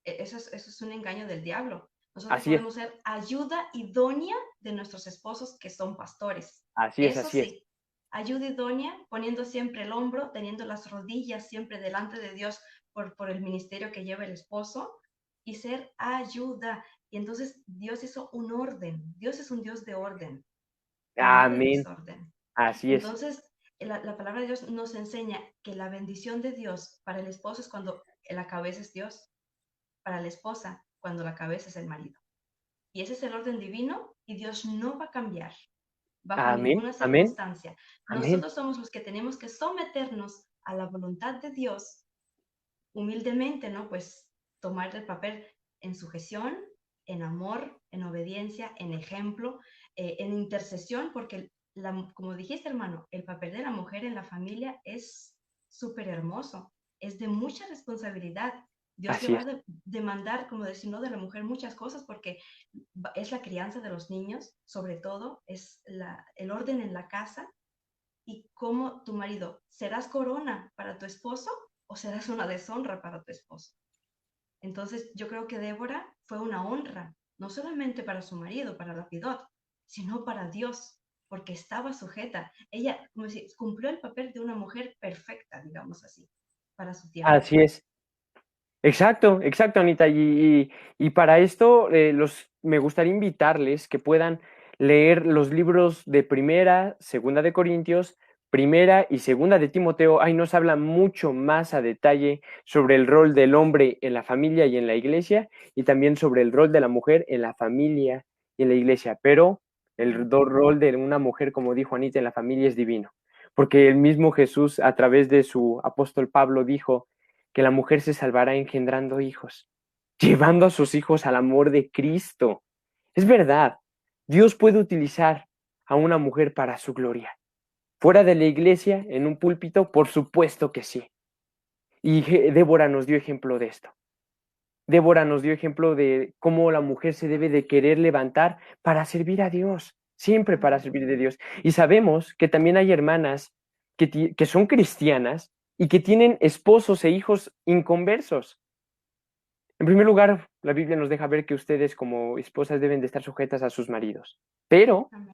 Eso es un engaño del diablo. Nosotros Así es, podemos ser ayuda idónea de nuestros esposos que son pastores. así es, Eso así es. sí, ayuda idónea, poniendo siempre el hombro, teniendo las rodillas siempre delante de Dios por el ministerio que lleva el esposo y ser ayuda. Y entonces Dios hizo un orden. Dios es un Dios de orden, no de Amén, desorden. así es, Entonces, la palabra de Dios nos enseña que la bendición de Dios para el esposo es cuando la cabeza es Dios, para la esposa cuando la cabeza es el marido. Y ese es el orden divino y Dios no va a cambiar bajo amén, ninguna amén, circunstancia. amén. Nosotros somos los que tenemos que someternos a la voluntad de Dios humildemente, ¿no? Pues tomar el papel en sujeción, en amor, en obediencia, en ejemplo, en intercesión, porque como dijiste, hermano, el papel de la mujer en la familia es súper hermoso, es de mucha responsabilidad. Dios le Así va es, a demandar, como decir, ¿no? De la mujer muchas cosas porque es la crianza de los niños, sobre todo, es el orden en la casa y cómo tu marido, ¿serás corona para tu esposo o serás una deshonra para tu esposo? Entonces yo creo que Débora fue una honra, no solamente para su marido, para Lapidot, sino para Dios, porque estaba sujeta. Ella como si, cumplió el papel de una mujer perfecta, digamos así, para su tiempo. así es. Exacto, exacto, Anita. Y para esto me gustaría invitarles que puedan leer los libros de Primera, Segunda de Corintios, Primera y Segunda de Timoteo. Ahí nos habla mucho más a detalle sobre el rol del hombre en la familia y en la iglesia, y también sobre el rol de la mujer en la familia y en la iglesia. Pero el rol de una mujer, como dijo Anita, en la familia es divino, porque el mismo Jesús, a través de su apóstol Pablo, dijo que la mujer se salvará engendrando hijos, llevando a sus hijos al amor de Cristo. Es verdad, Dios puede utilizar a una mujer para su gloria. Fuera de la iglesia, en un púlpito, por supuesto que sí. Y Débora nos dio ejemplo de esto. Débora nos dio ejemplo de cómo la mujer se debe de querer levantar para servir a Dios, siempre para Amén. servir de Dios. Y sabemos que también hay hermanas que son cristianas y que tienen esposos e hijos inconversos. En primer lugar, la Biblia nos deja ver que ustedes como esposas deben de estar sujetas a sus maridos, pero Amén.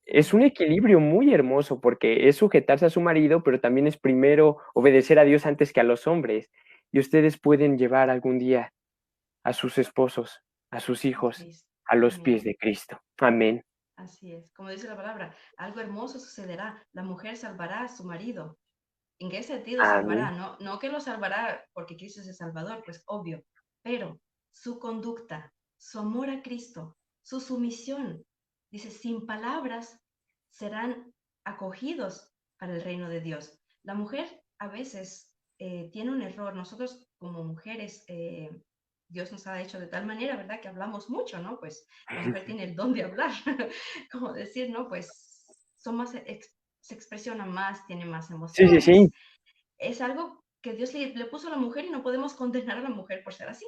es un Amén. equilibrio muy hermoso porque es sujetarse a su marido, pero también es primero obedecer a Dios antes que a los hombres. Y ustedes pueden llevar algún día a sus esposos, a sus A hijos, Cristo. a los pies Amén. de Cristo. Amén. Así es. Como dice la palabra, algo hermoso sucederá. La mujer salvará a su marido. ¿En qué sentido salvará? Amén. No, no que lo salvará porque Cristo es el Salvador, pues obvio, pero su conducta, su amor a Cristo, su sumisión, dice, sin palabras serán acogidos para el reino de Dios. La mujer a veces tiene un error. Nosotros como mujeres, Dios nos ha hecho de tal manera, ¿verdad? Que hablamos mucho, ¿no? Pues la mujer tiene el don de hablar, como decir, ¿no? Pues son más, se expresionan más, tienen más Sí, sí, emociones. sí. Es algo que Dios le puso a la mujer y no podemos condenar a la mujer por ser así,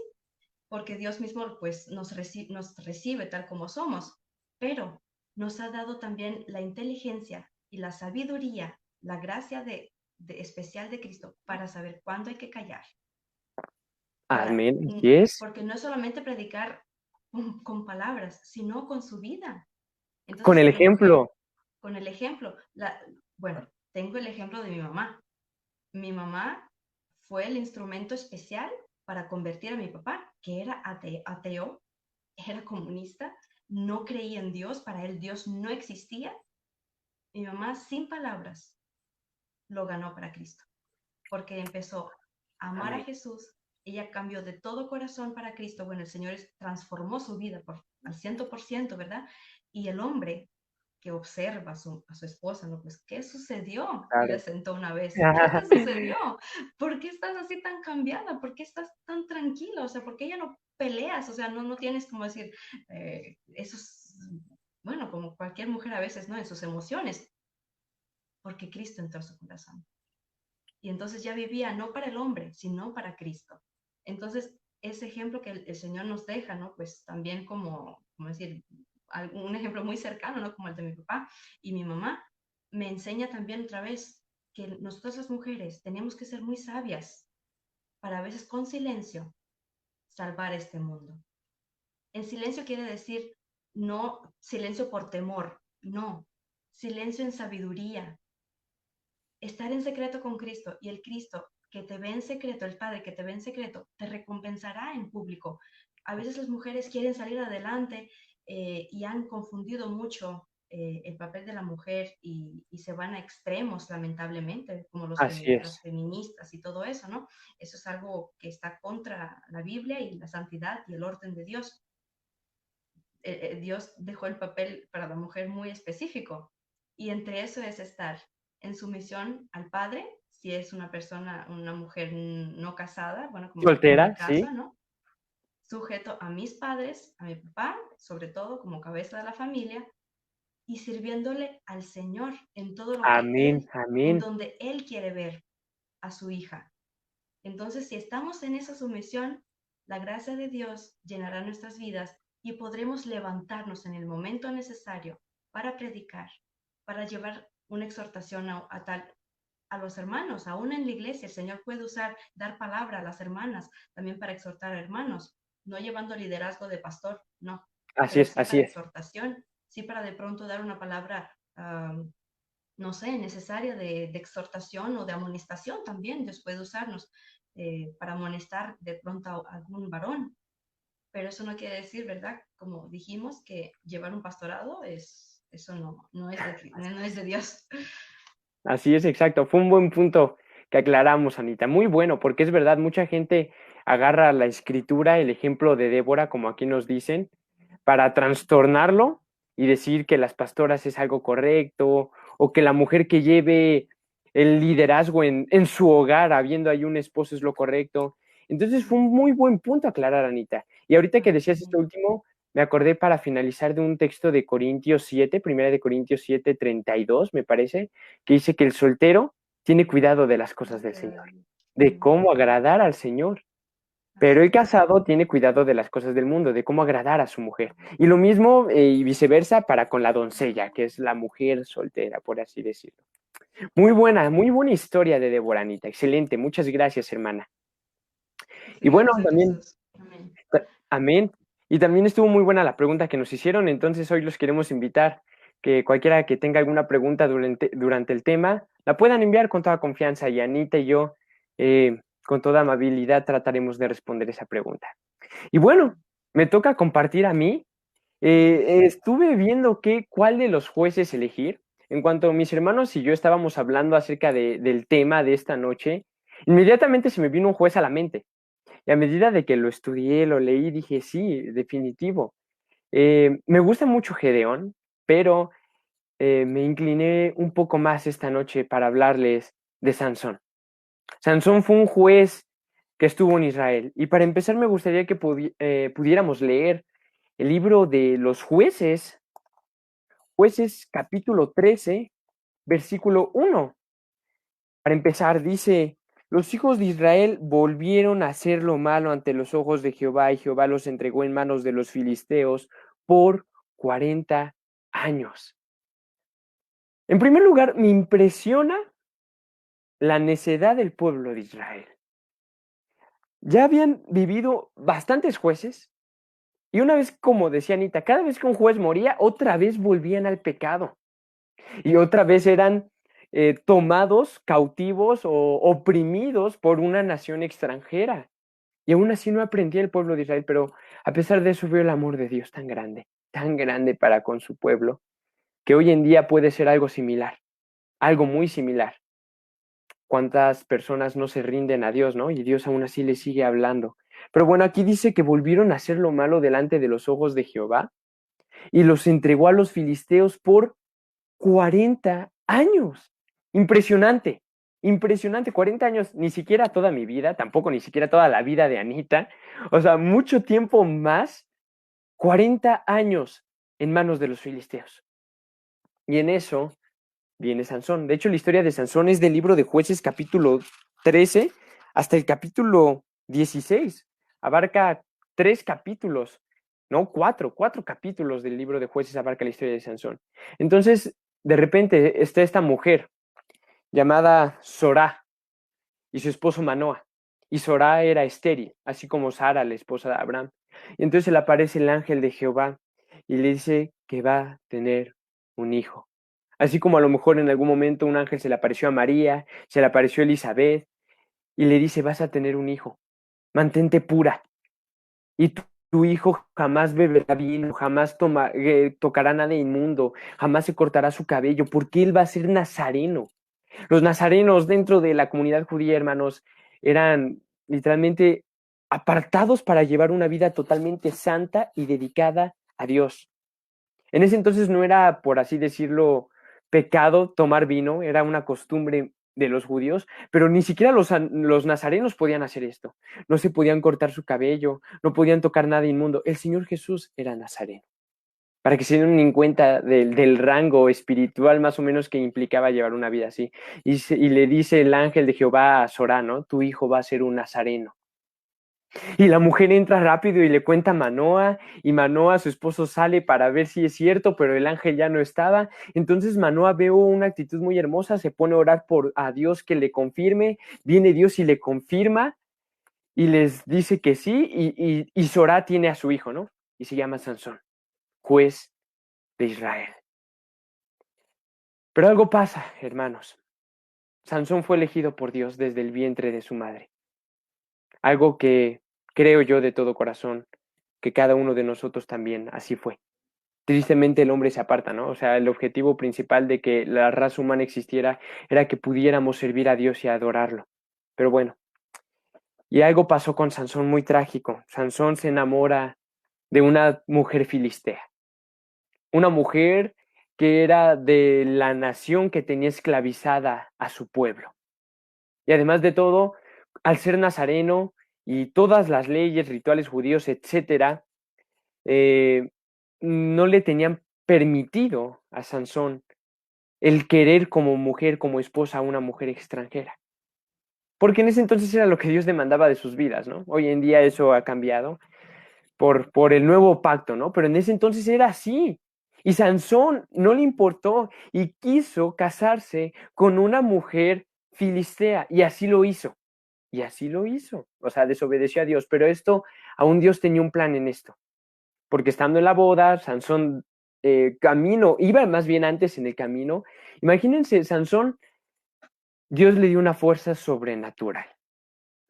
porque Dios mismo pues nos recibe tal como somos, pero nos ha dado también la inteligencia y la sabiduría, la gracia especial de Cristo para saber cuándo hay que callar, Amén. Así es. porque no es solamente predicar con palabras, sino con su vida. Con Entonces, el la mujer, ejemplo. con el ejemplo, bueno, tengo el ejemplo de mi mamá. Mi mamá fue el instrumento especial para convertir a mi papá, que era ateo, era comunista, no creía en Dios, para él Dios no existía. Mi mamá, sin palabras, lo ganó para Cristo, porque empezó a amar a Amén. Jesús, ella cambió de todo corazón para Cristo, bueno, el Señor transformó su vida al 100%, ¿verdad? Y el hombre que observa a su esposa, ¿no? Pues, ¿qué sucedió? Y le Claro. sentó una vez, ¿qué te sucedió? ¿Por qué estás así tan cambiada? ¿Por qué estás tan tranquila? O sea, ¿por qué ya no peleas? O sea, no tienes como decir, esos, bueno, como cualquier mujer a veces, ¿no? En sus emociones, porque Cristo entró a su corazón. Y entonces ya vivía no para el hombre, sino para Cristo. Entonces, ese ejemplo que el Señor nos deja, ¿no? Pues también como decir, un ejemplo muy cercano, ¿no? Como el de mi papá y mi mamá, me enseña también otra vez que nosotras las mujeres tenemos que ser muy sabias para a veces con silencio salvar este mundo. En silencio quiere decir no silencio por temor, no, silencio en sabiduría, estar en secreto con Cristo, y el Cristo que te ve en secreto, el Padre que te ve en secreto, te recompensará en público. A veces las mujeres quieren salir adelante y han confundido mucho el papel de la mujer y se van a extremos, lamentablemente, como Así las es. feministas y todo eso, ¿no? Eso es algo que está contra la Biblia y la santidad y el orden de Dios. Dios dejó el papel para la mujer muy específico, y entre eso es estar en sumisión al padre, si es una persona, una mujer no casada, bueno, como en mi Soltera, sí. caso, ¿no? Sujeto a mis padres, a mi papá, sobre todo como cabeza de la familia, y sirviéndole al Señor en todo lo que Amén, Él, en amén. donde Él quiere ver a su hija. Entonces, si estamos en esa sumisión, la gracia de Dios llenará nuestras vidas y podremos levantarnos en el momento necesario para predicar, para llevar una exhortación a los hermanos. Aún en la iglesia el Señor puede usar, dar palabra a las hermanas, también para exhortar a hermanos, no llevando liderazgo de pastor, no, Así pero es, sí así para es. exhortación, sí para de pronto dar una palabra no sé, necesaria de exhortación o de amonestación también. Dios puede usarnos para amonestar de pronto a algún varón, pero eso no quiere decir, ¿verdad? Como dijimos, que llevar un pastorado eso no es de Dios. Así es, exacto. Fue un buen punto que aclaramos, Anita. Muy bueno, porque es verdad, mucha gente agarra la escritura, el ejemplo de Débora, como aquí nos dicen, para trastornarlo y decir que las pastoras es algo correcto, o que la mujer que lleve el liderazgo en su hogar, habiendo ahí un esposo, es lo correcto. Entonces fue un muy buen punto aclarar, Anita. Y ahorita que decías esto Amén. último, me acordé para finalizar de un texto de Corintios 7, primera de Corintios 7, 32, me parece, que dice que el soltero tiene cuidado de las cosas del Señor, de Amén. cómo agradar al Señor. Pero Así el es. casado tiene cuidado de las cosas del mundo, de cómo agradar a su mujer. Y lo mismo y viceversa para con la doncella, que es la mujer soltera, por así decirlo. Muy buena historia de Débora, Anita. Excelente. Muchas gracias, hermana. Y bueno, Gracias a también, Jesús. Amén. amén. Y también estuvo muy buena la pregunta que nos hicieron, entonces hoy los queremos invitar que cualquiera que tenga alguna pregunta durante el tema, la puedan enviar con toda confianza y Anita y yo, con toda amabilidad, trataremos de responder esa pregunta. Y bueno, me toca compartir a mí. Estuve viendo cuál de los jueces elegir. En cuanto mis hermanos y yo estábamos hablando acerca del tema de esta noche, inmediatamente se me vino un juez a la mente. Y a medida de que lo estudié, lo leí, dije, sí, definitivo. Me gusta mucho Gedeón, pero me incliné un poco más esta noche para hablarles de Sansón. Sansón fue un juez que estuvo en Israel. Y para empezar, me gustaría que pudiéramos leer el libro de los jueces Jueces capítulo 13, versículo 1. Para empezar, dice, los hijos de Israel volvieron a hacer lo malo ante los ojos de Jehová, y Jehová los entregó en manos de los filisteos por 40 años. En primer lugar, me impresiona la necedad del pueblo de Israel. Ya habían vivido bastantes jueces, y una vez, como decía Anita, cada vez que un juez moría, otra vez volvían al pecado. Y otra vez eran tomados cautivos o oprimidos por una nación extranjera. Y aún así no aprendía el pueblo de Israel, pero a pesar de eso vio el amor de Dios tan grande para con su pueblo, que hoy en día puede ser algo similar, algo muy similar. ¿Cuántas personas no se rinden a Dios, no? Y Dios aún así les sigue hablando. Pero bueno, aquí dice que volvieron a hacer lo malo delante de los ojos de Jehová y los entregó a los filisteos por 40 años. Impresionante, impresionante. 40 años, ni siquiera toda mi vida, tampoco ni siquiera toda la vida de Anita. O sea, mucho tiempo más, 40 años en manos de los filisteos. Y en eso viene Sansón. De hecho, la historia de Sansón es del libro de Jueces capítulo 13 hasta el capítulo 16. Abarca 3 capítulos, no, cuatro capítulos del libro de Jueces abarca la historia de Sansón. Entonces, de repente está esta mujer llamada Sorá y su esposo Manoa. Y Sorá era estéril, así como Sara, la esposa de Abraham. Y entonces le aparece el ángel de Jehová y le dice que va a tener un hijo. Así como a lo mejor en algún momento un ángel se le apareció a María, se le apareció a Elizabeth y le dice, vas a tener un hijo, mantente pura. Y tu hijo jamás beberá vino, jamás tocará nada inmundo, jamás se cortará su cabello, porque él va a ser nazareno. Los nazarenos dentro de la comunidad judía, hermanos, eran literalmente apartados para llevar una vida totalmente santa y dedicada a Dios. En ese entonces no era, por así decirlo, pecado tomar vino, era una costumbre de los judíos, pero ni siquiera los nazarenos podían hacer esto. No se podían cortar su cabello, no podían tocar nada inmundo. El Señor Jesús era nazareno. Para que se den en cuenta del rango espiritual más o menos que implicaba llevar una vida así. Y le dice el ángel de Jehová a Sorá, ¿no? Tu hijo va a ser un nazareno. Y la mujer entra rápido y le cuenta a Manoa, y Manoa, su esposo, sale para ver si es cierto, pero el ángel ya no estaba. Entonces Manoa ve una actitud muy hermosa, se pone a orar a Dios que le confirme, viene Dios y le confirma, y les dice que sí, y Sorá tiene a su hijo, ¿no? Y se llama Sansón, juez de Israel. Pero algo pasa, hermanos. Sansón fue elegido por Dios desde el vientre de su madre. Algo que creo yo de todo corazón, que cada uno de nosotros también así fue. Tristemente el hombre se aparta, ¿no? O sea, el objetivo principal de que la raza humana existiera era que pudiéramos servir a Dios y adorarlo. Pero bueno, y algo pasó con Sansón muy trágico. Sansón se enamora de una mujer filistea. Una mujer que era de la nación que tenía esclavizada a su pueblo. Y además de todo, al ser nazareno y todas las leyes, rituales judíos, etcétera, no le tenían permitido a Sansón el querer como mujer, como esposa a una mujer extranjera. Porque en ese entonces era lo que Dios demandaba de sus vidas, ¿no? Hoy en día eso ha cambiado por el nuevo pacto, ¿no? Pero en ese entonces era así. Y Sansón no le importó y quiso casarse con una mujer filistea y así lo hizo. Y así lo hizo. O sea, desobedeció a Dios. Pero aún Dios tenía un plan en esto. Porque estando en la boda, Sansón iba más bien antes en el camino. Imagínense, Sansón, Dios le dio una fuerza sobrenatural.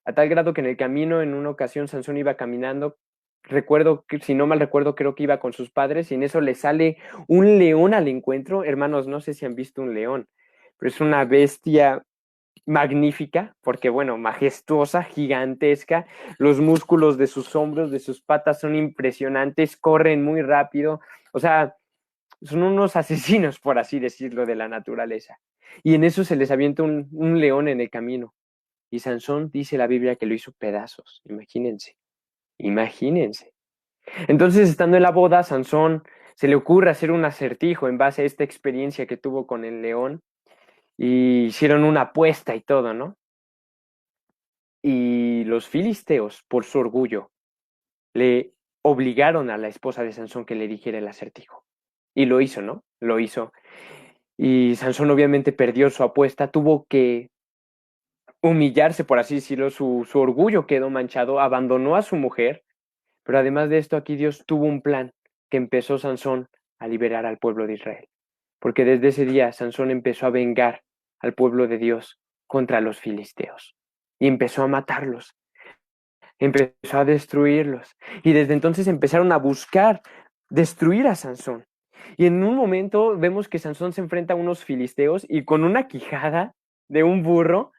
A tal grado que en el camino, en una ocasión, Sansón iba caminando. Recuerdo que, si no mal recuerdo, creo que iba con sus padres y en eso le sale un león al encuentro. Hermanos, no sé si han visto un león, pero es una bestia magnífica, porque bueno, majestuosa, gigantesca, los músculos de sus hombros, de sus patas son impresionantes, corren muy rápido, o sea, son unos asesinos, por así decirlo, de la naturaleza. Y en eso se les avienta un león en el camino. Y Sansón dice la Biblia que lo hizo pedazos, imagínense. Entonces, estando en la boda, Sansón se le ocurre hacer un acertijo en base a esta experiencia que tuvo con el león y hicieron una apuesta y todo, ¿no? Y los filisteos, por su orgullo, le obligaron a la esposa de Sansón que le dijera el acertijo. Y lo hizo, ¿no? Lo hizo. Y Sansón obviamente perdió su apuesta, tuvo que humillarse, por así decirlo, su orgullo quedó manchado, abandonó a su mujer, pero además de esto aquí Dios tuvo un plan que empezó Sansón a liberar al pueblo de Israel, porque desde ese día Sansón empezó a vengar al pueblo de Dios contra los filisteos y empezó a matarlos, empezó a destruirlos y desde entonces empezaron a buscar destruir a Sansón. Y en un momento vemos que Sansón se enfrenta a unos filisteos y con una quijada de un burro,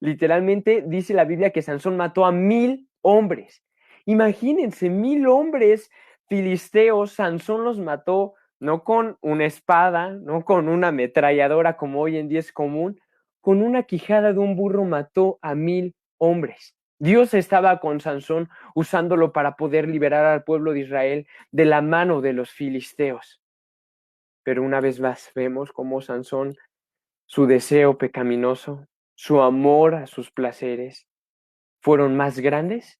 literalmente dice la Biblia que Sansón mató a 1000 hombres. Imagínense, 1000 hombres filisteos, Sansón los mató no con una espada, no con una ametralladora como hoy en día es común, con una quijada de un burro mató a 1000 hombres. Dios estaba con Sansón usándolo para poder liberar al pueblo de Israel de la mano de los filisteos. Pero una vez más vemos cómo Sansón, su deseo pecaminoso, su amor a sus placeres, fueron más grandes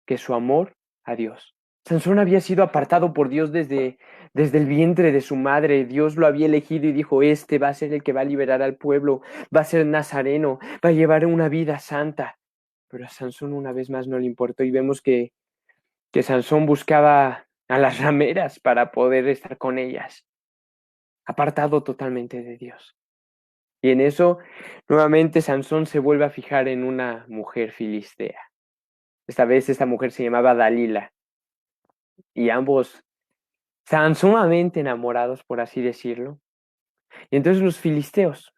que su amor a Dios. Sansón había sido apartado por Dios desde el vientre de su madre. Dios lo había elegido y dijo, este va a ser el que va a liberar al pueblo, va a ser nazareno, va a llevar una vida santa. Pero a Sansón una vez más no le importó y vemos que Sansón buscaba a las rameras para poder estar con ellas, apartado totalmente de Dios. Y en eso, nuevamente Sansón se vuelve a fijar en una mujer filistea. Esta vez esta mujer se llamaba Dalila. Y ambos estaban sumamente enamorados, por así decirlo. Y entonces los filisteos,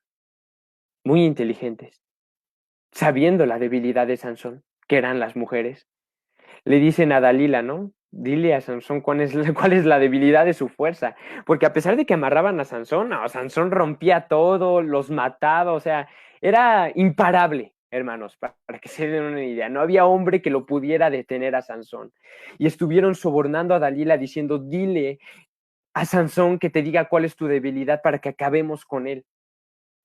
muy inteligentes, sabiendo la debilidad de Sansón, que eran las mujeres, le dicen a Dalila, ¿no? Dile a Sansón cuál es la debilidad de su fuerza. Porque a pesar de que amarraban a Sansón, no, Sansón rompía todo, los mataba, o sea, era imparable, hermanos, para que se den una idea. No había hombre que lo pudiera detener a Sansón. Y estuvieron sobornando a Dalila diciendo, dile a Sansón que te diga cuál es tu debilidad para que acabemos con él.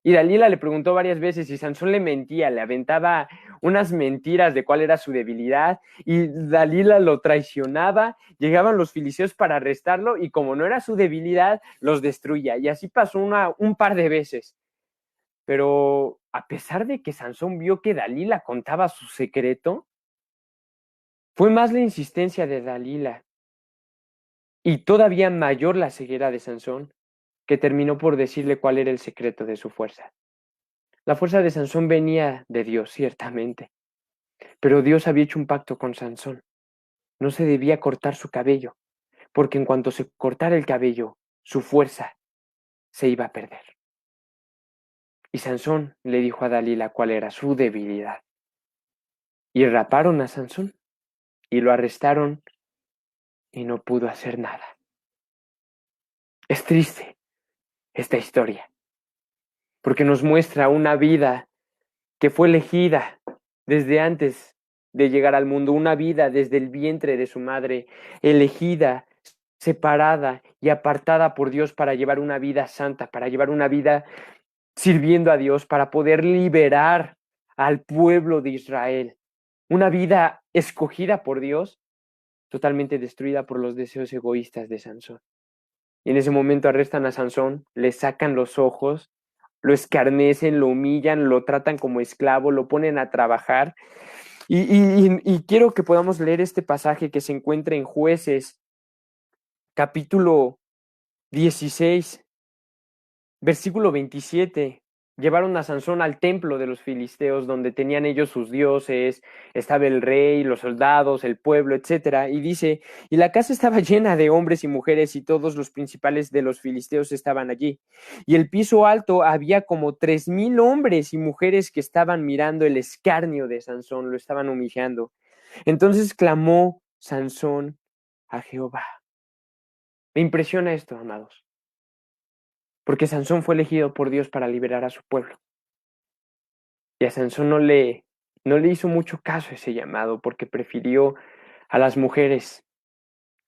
Y Dalila le preguntó varias veces y Sansón le mentía, le aventaba unas mentiras de cuál era su debilidad y Dalila lo traicionaba, llegaban los filisteos para arrestarlo y como no era su debilidad, los destruía. Y así pasó un par de veces. Pero a pesar de que Sansón vio que Dalila contaba su secreto, fue más la insistencia de Dalila y todavía mayor la ceguera de Sansón, que terminó por decirle cuál era el secreto de su fuerza. La fuerza de Sansón venía de Dios, ciertamente, pero Dios había hecho un pacto con Sansón. No se debía cortar su cabello, porque en cuanto se cortara el cabello, su fuerza se iba a perder. Y Sansón le dijo a Dalila cuál era su debilidad. Y raparon a Sansón y lo arrestaron y no pudo hacer nada. Es triste esta historia, porque nos muestra una vida que fue elegida desde antes de llegar al mundo, una vida desde el vientre de su madre, elegida, separada y apartada por Dios para llevar una vida santa, para llevar una vida sirviendo a Dios, para poder liberar al pueblo de Israel. Una vida escogida por Dios, totalmente destruida por los deseos egoístas de Sansón. Y en ese momento arrestan a Sansón, le sacan los ojos, lo escarnecen, lo humillan, lo tratan como esclavo, lo ponen a trabajar. Y quiero que podamos leer este pasaje que se encuentra en Jueces, capítulo 16, versículo 27. Llevaron a Sansón al templo de los filisteos, donde tenían ellos sus dioses, estaba el rey, los soldados, el pueblo, etcétera. Y dice, y la casa estaba llena de hombres y mujeres, y todos los principales de los filisteos estaban allí. Y el piso alto había como 3000 hombres y mujeres que estaban mirando el escarnio de Sansón, lo estaban humillando. Entonces clamó Sansón a Jehová. Me impresiona esto, amados, porque Sansón fue elegido por Dios para liberar a su pueblo. Y a Sansón no le hizo mucho caso ese llamado porque prefirió a las mujeres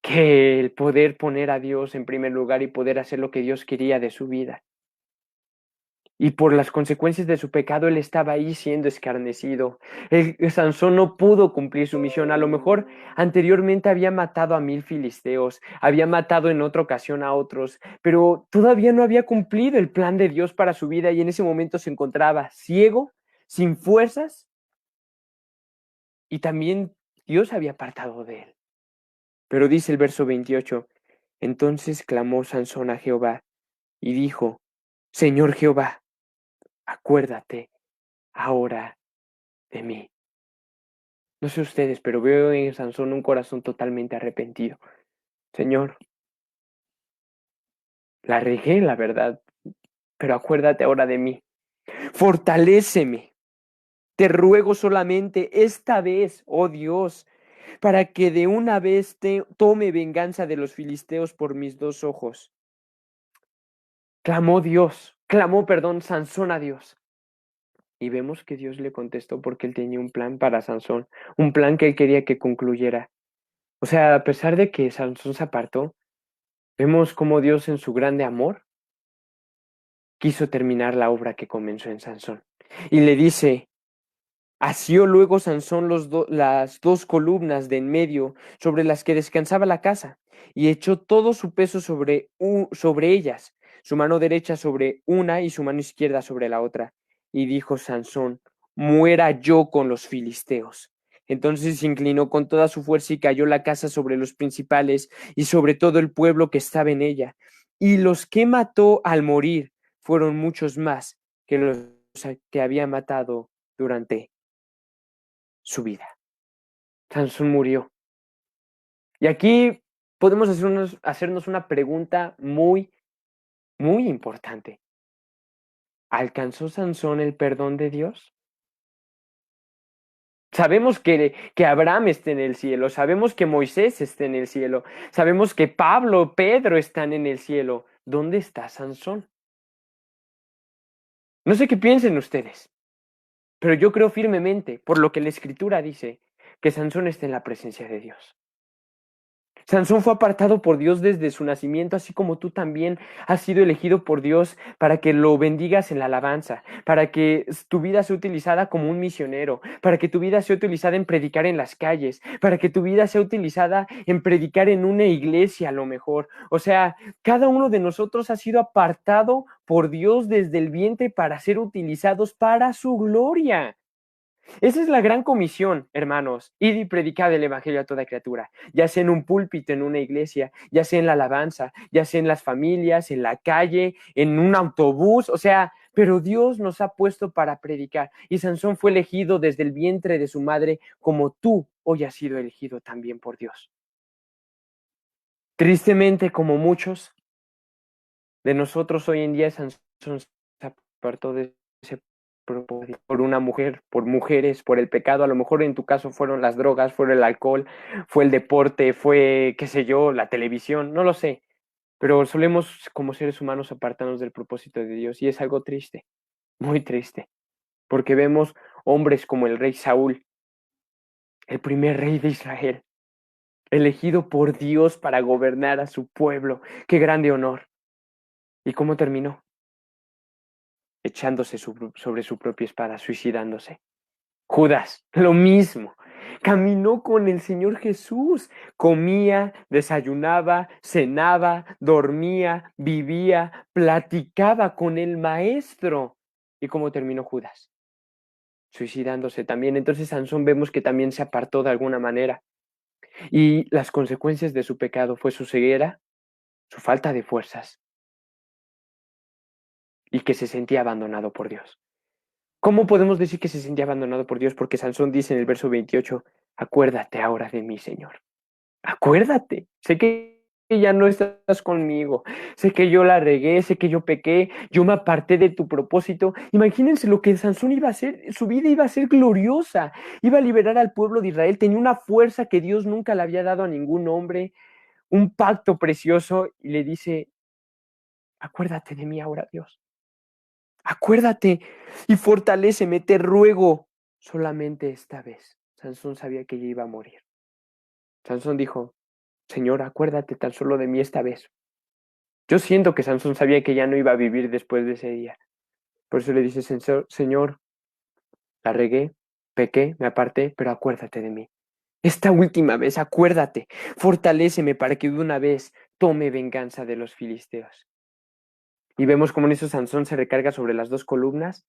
que el poder poner a Dios en primer lugar y poder hacer lo que Dios quería de su vida. Y por las consecuencias de su pecado, él estaba ahí siendo escarnecido. Sansón no pudo cumplir su misión. A lo mejor anteriormente había matado a 1000 filisteos, había matado en otra ocasión a otros, pero todavía no había cumplido el plan de Dios para su vida y en ese momento se encontraba ciego, sin fuerzas, y también Dios había apartado de él. Pero dice el verso 28, entonces clamó Sansón a Jehová y dijo, Señor Jehová, acuérdate ahora de mí. No sé ustedes, pero veo en Sansón un corazón totalmente arrepentido. Señor, la regué, la verdad, pero acuérdate ahora de mí. Fortaléceme. Te ruego solamente esta vez, oh Dios, para que de una vez tome venganza de los filisteos por mis 2 ojos. Clamó, perdón, Sansón a Dios. Y vemos que Dios le contestó porque él tenía un plan para Sansón, un plan que él quería que concluyera. O sea, a pesar de que Sansón se apartó, vemos cómo Dios en su grande amor quiso terminar la obra que comenzó en Sansón. Y le dice, asió luego Sansón las 2 columnas de en medio sobre las que descansaba la casa, y echó todo su peso sobre ellas, su mano derecha sobre una y su mano izquierda sobre la otra. Y dijo Sansón, muera yo con los filisteos. Entonces se inclinó con toda su fuerza y cayó la casa sobre los principales y sobre todo el pueblo que estaba en ella. Y los que mató al morir fueron muchos más que los que había matado durante su vida. Sansón murió. Y aquí podemos hacernos una pregunta muy, muy importante. ¿Alcanzó Sansón el perdón de Dios? Sabemos que Abraham está en el cielo, sabemos que Moisés está en el cielo, sabemos que Pablo, Pedro están en el cielo. ¿Dónde está Sansón? No sé qué piensen ustedes, pero yo creo firmemente, por lo que la Escritura dice, que Sansón está en la presencia de Dios. Sansón fue apartado por Dios desde su nacimiento, así como tú también has sido elegido por Dios para que lo bendigas en la alabanza, para que tu vida sea utilizada como un misionero, para que tu vida sea utilizada en predicar en las calles, para que tu vida sea utilizada en predicar en una iglesia a lo mejor. O sea, cada uno de nosotros ha sido apartado por Dios desde el vientre para ser utilizados para su gloria. Esa es la gran comisión, hermanos. Id y predicad el evangelio a toda criatura, ya sea en un púlpito, en una iglesia, ya sea en la alabanza, ya sea en las familias, en la calle, en un autobús, o sea, pero Dios nos ha puesto para predicar. Y Sansón fue elegido desde el vientre de su madre, como tú hoy has sido elegido también por Dios. Tristemente, como muchos de nosotros hoy en día, Sansón se apartó de ese propósito por una mujer, por mujeres, por el pecado. A lo mejor en tu caso fueron las drogas, fue el alcohol, fue el deporte, fue, qué sé yo, la televisión, no lo sé. Pero solemos como seres humanos apartarnos del propósito de Dios y es algo triste, muy triste, porque vemos hombres como el rey Saúl, el primer rey de Israel, elegido por Dios para gobernar a su pueblo. Qué grande honor. ¿Y cómo terminó? Echándose sobre su propia espada, suicidándose. Judas, lo mismo. Caminó con el Señor Jesús, comía, desayunaba, cenaba, dormía, vivía, platicaba con el Maestro. ¿Y cómo terminó Judas? Suicidándose también. Entonces Sansón vemos que también se apartó de alguna manera. Y las consecuencias de su pecado fue su ceguera, su falta de fuerzas y que se sentía abandonado por Dios. ¿Cómo podemos decir que se sentía abandonado por Dios? Porque Sansón dice en el verso 28, acuérdate ahora de mí, Señor. Acuérdate. Sé que ya no estás conmigo. Sé que yo la regué, sé que yo pequé, yo me aparté de tu propósito. Imagínense lo que Sansón iba a hacer. Su vida iba a ser gloriosa. Iba a liberar al pueblo de Israel. Tenía una fuerza que Dios nunca le había dado a ningún hombre. Un pacto precioso. Y le dice, acuérdate de mí ahora, Dios. Acuérdate y fortaléceme, te ruego, solamente esta vez. Sansón sabía que ella iba a morir. Sansón dijo, Señor, acuérdate tan solo de mí esta vez. Yo siento que Sansón sabía que ya no iba a vivir después de ese día. Por eso le dice, Señor, la regué, pequé, me aparté, pero acuérdate de mí. Esta última vez, acuérdate, fortaléceme para que de una vez tome venganza de los filisteos. Y vemos cómo en eso Sansón se recarga sobre las dos columnas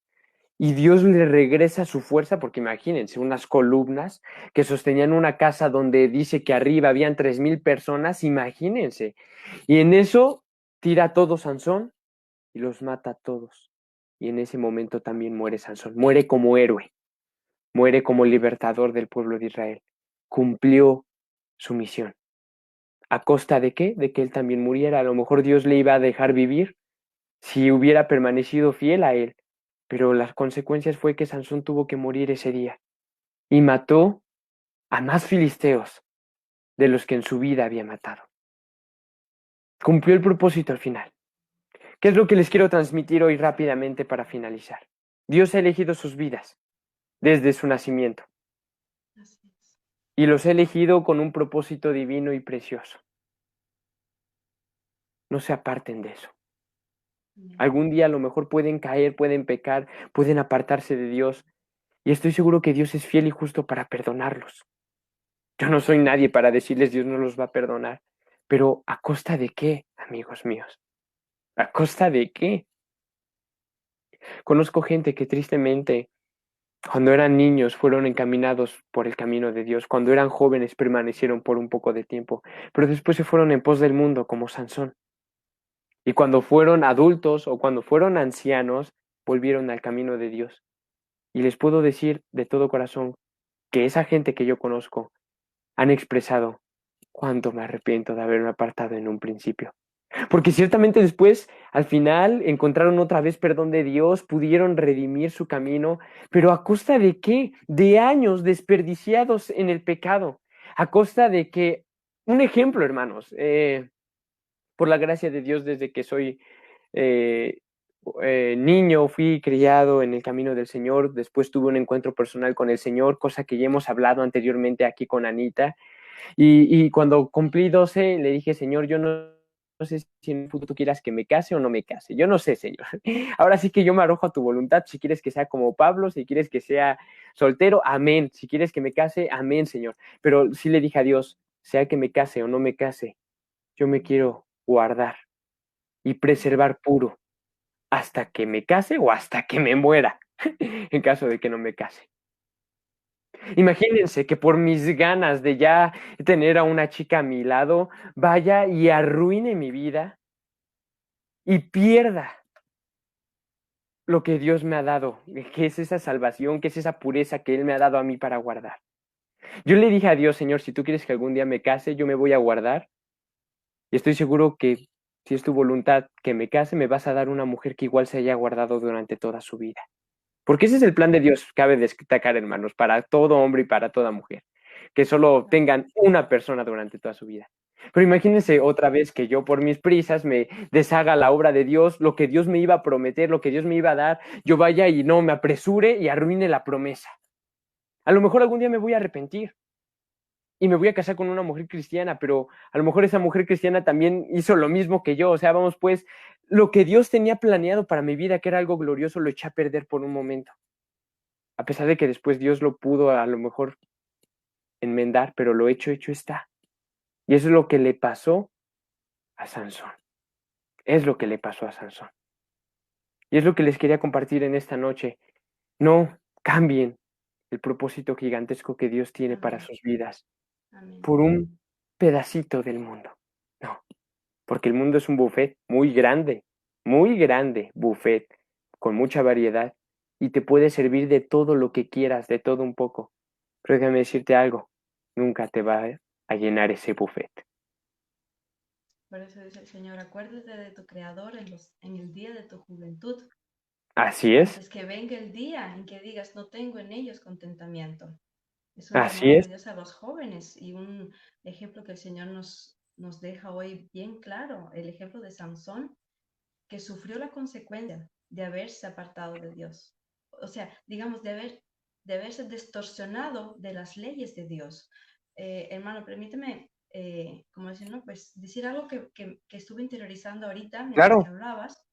y Dios le regresa su fuerza, porque imagínense, unas columnas que sostenían una casa donde dice que arriba habían 3,000 personas, imagínense. Y en eso tira a todo Sansón y los mata a todos. Y en ese momento también muere Sansón, muere como héroe, muere como libertador del pueblo de Israel. Cumplió su misión. ¿A costa de qué? De que él también muriera. A lo mejor Dios le iba a dejar vivir si hubiera permanecido fiel a él, pero las consecuencias fue que Sansón tuvo que morir ese día y mató a más filisteos de los que en su vida había matado. Cumplió el propósito al final. ¿Qué es lo que les quiero transmitir hoy rápidamente para finalizar? Dios ha elegido sus vidas desde su nacimiento Así es. y los ha elegido con un propósito divino y precioso. No se aparten de eso. Amén. Algún día a lo mejor pueden caer, pueden pecar, pueden apartarse de Dios y estoy seguro que Dios es fiel y justo para perdonarlos. Yo no soy nadie para decirles Dios no los va a perdonar, pero ¿a costa de qué, amigos míos? ¿A costa de qué? Conozco gente que tristemente, cuando eran niños, fueron encaminados por el camino de Dios, cuando eran jóvenes permanecieron por un poco de tiempo, pero después se fueron en pos del mundo como Sansón. Y cuando fueron adultos o cuando fueron ancianos, volvieron al camino de Dios. Y les puedo decir de todo corazón que esa gente que yo conozco han expresado cuánto me arrepiento de haberme apartado en un principio. Porque ciertamente después, al final, encontraron otra vez perdón de Dios, pudieron redimir su camino, pero ¿a costa de qué? De años desperdiciados en el pecado. A costa de que, un ejemplo, hermanos, por la gracia de Dios, desde que soy eh, niño, fui criado en el camino del Señor, después tuve un encuentro personal con el Señor, cosa que ya hemos hablado anteriormente aquí con Anita, y cuando cumplí 12 le dije, Señor, yo no sé si en el futuro tú quieras que me case o no me case. Yo no sé, Señor. Ahora sí que yo me arrojo a tu voluntad. Si quieres que sea como Pablo, si quieres que sea soltero, amén. Si quieres que me case, amén, Señor. Pero sí le dije a Dios, sea que me case o no me case, yo me quiero guardar y preservar puro hasta que me case o hasta que me muera, en caso de que no me case. Imagínense que por mis ganas de ya tener a una chica a mi lado, vaya y arruine mi vida y pierda lo que Dios me ha dado, que es esa salvación, que es esa pureza que Él me ha dado a mí para guardar. Yo le dije a Dios, Señor, si tú quieres que algún día me case, yo me voy a guardar y estoy seguro que si es tu voluntad que me case, me vas a dar una mujer que igual se haya guardado durante toda su vida. Porque ese es el plan de Dios, cabe destacar, hermanos, para todo hombre y para toda mujer, que solo tengan una persona durante toda su vida. Pero imagínense otra vez que yo por mis prisas me deshaga la obra de Dios, lo que Dios me iba a prometer, lo que Dios me iba a dar, yo vaya y no me apresure y arruine la promesa. A lo mejor algún día me voy a arrepentir y me voy a casar con una mujer cristiana, pero a lo mejor esa mujer cristiana también hizo lo mismo que yo. O sea, vamos pues, lo que Dios tenía planeado para mi vida, que era algo glorioso, lo eché a perder por un momento. A pesar de que después Dios lo pudo a lo mejor enmendar, pero lo hecho, hecho está. Y eso es lo que le pasó a Sansón. Es lo que le pasó a Sansón. Y es lo que les quería compartir en esta noche. No cambien el propósito gigantesco que Dios tiene para Amén. sus vidas Amén. por un pedacito del mundo. No, porque el mundo es un buffet muy grande buffet, con mucha variedad, y te puede servir de todo lo que quieras, de todo un poco. Pero déjame decirte algo, nunca te va a llenar ese buffet. Por eso dice el Señor, acuérdate de tu Creador en el día de tu juventud, Así es, antes que venga el día en que digas, no tengo en ellos contentamiento. Es un así llamado de es, Dios a los jóvenes y un ejemplo que el Señor nos deja hoy bien claro, el ejemplo de Sansón, que sufrió la consecuencia de haberse apartado de Dios. O sea, digamos, de haberse distorsionado de las leyes de Dios. Hermano, permíteme como decir, ¿no? Pues decir algo que estuve interiorizando ahorita mientras que Claro, hablabas.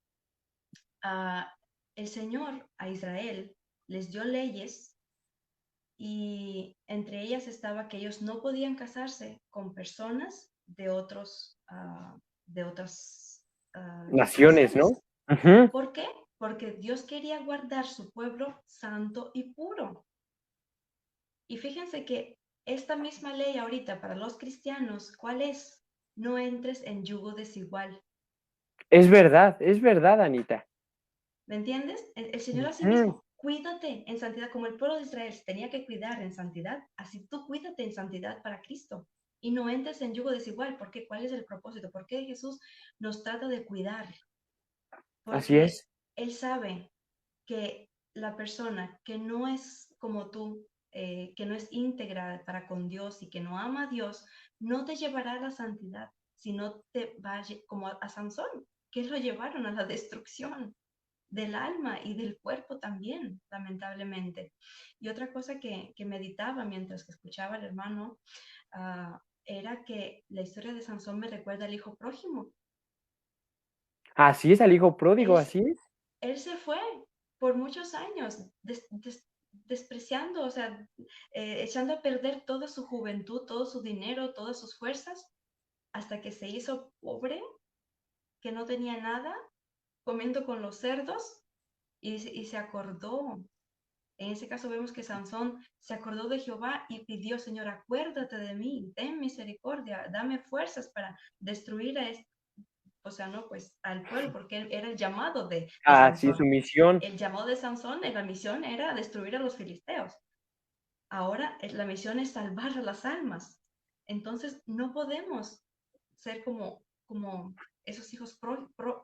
Ah, el Señor a Israel les dio leyes y entre ellas estaba que ellos no podían casarse con personas de otras naciones, ¿no? naciones. Ujú. ¿Por qué? Porque Dios quería guardar su pueblo santo y puro. Y fíjense que esta misma ley ahorita para los cristianos, ¿cuál es? No entres en yugo desigual. Es verdad, Anita. ¿Me entiendes? El Señor a sí Ujú. mismo, cuídate en santidad, como el pueblo de Israel se tenía que cuidar en santidad, así tú cuídate en santidad para Cristo y no entres en yugo desigual. ¿Por qué? ¿Cuál es el propósito? ¿Por qué Jesús nos trata de cuidar? Así Porque es. Él sabe que la persona que no es como tú, que no es íntegra para con Dios y que no ama a Dios, no te llevará a la santidad, sino te va como a Sansón, que lo llevaron a la destrucción del alma y del cuerpo también, lamentablemente. Y otra cosa que meditaba mientras que escuchaba al hermano, era que la historia de Sansón me recuerda al hijo prójimo. Así es, al hijo pródigo, Él, así es. él se fue por muchos años despreciando, o sea, echando a perder toda su juventud, todo su dinero, todas sus fuerzas, hasta que se hizo pobre, que no tenía nada, comiendo con los cerdos, y se acordó. En ese caso vemos que Sansón se acordó de Jehová y pidió, Señor, acuérdate de mí, ten misericordia, dame fuerzas para destruir a este, o sea, no, pues al pueblo, porque era el llamado de Así es su Sansón. misión. El llamado de Sansón, la misión era destruir a los filisteos. Ahora la misión es salvar a las almas. Entonces no podemos ser como esos hijos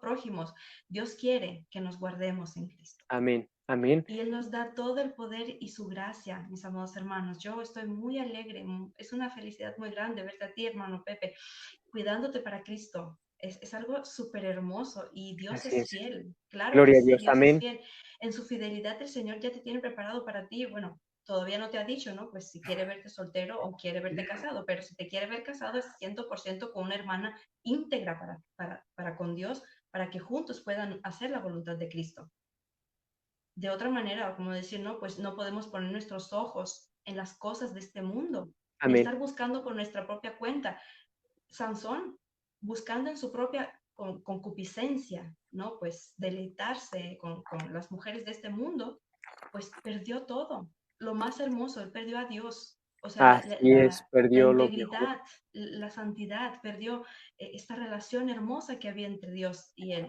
prójimos. Dios quiere que nos guardemos en Cristo. Amén, amén. Y Él nos da todo el poder y su gracia, mis amados hermanos. Yo estoy muy alegre, es una felicidad muy grande verte a ti, hermano Pepe, cuidándote para Cristo. Es algo súper hermoso y Dios Así es es. fiel. Claro que Gloria a sí, Dios, Dios es amén. fiel. En su fidelidad el Señor ya te tiene preparado para ti. Bueno, todavía no te ha dicho, ¿no? Pues si quiere verte soltero o quiere verte casado, pero si te quiere ver casado es 100% con una hermana íntegra para con Dios, para que juntos puedan hacer la voluntad de Cristo. De otra manera, como decir, no, pues no podemos poner nuestros ojos en las cosas de este mundo, en Amén. estar buscando por nuestra propia cuenta. Sansón, buscando en su propia concupiscencia, ¿no? Pues deleitarse con las mujeres de este mundo, pues perdió todo. Lo más hermoso, él perdió a Dios. O sea, Así es, la perdió lo mejor. integridad, la santidad, perdió esta relación hermosa que había entre Dios y él.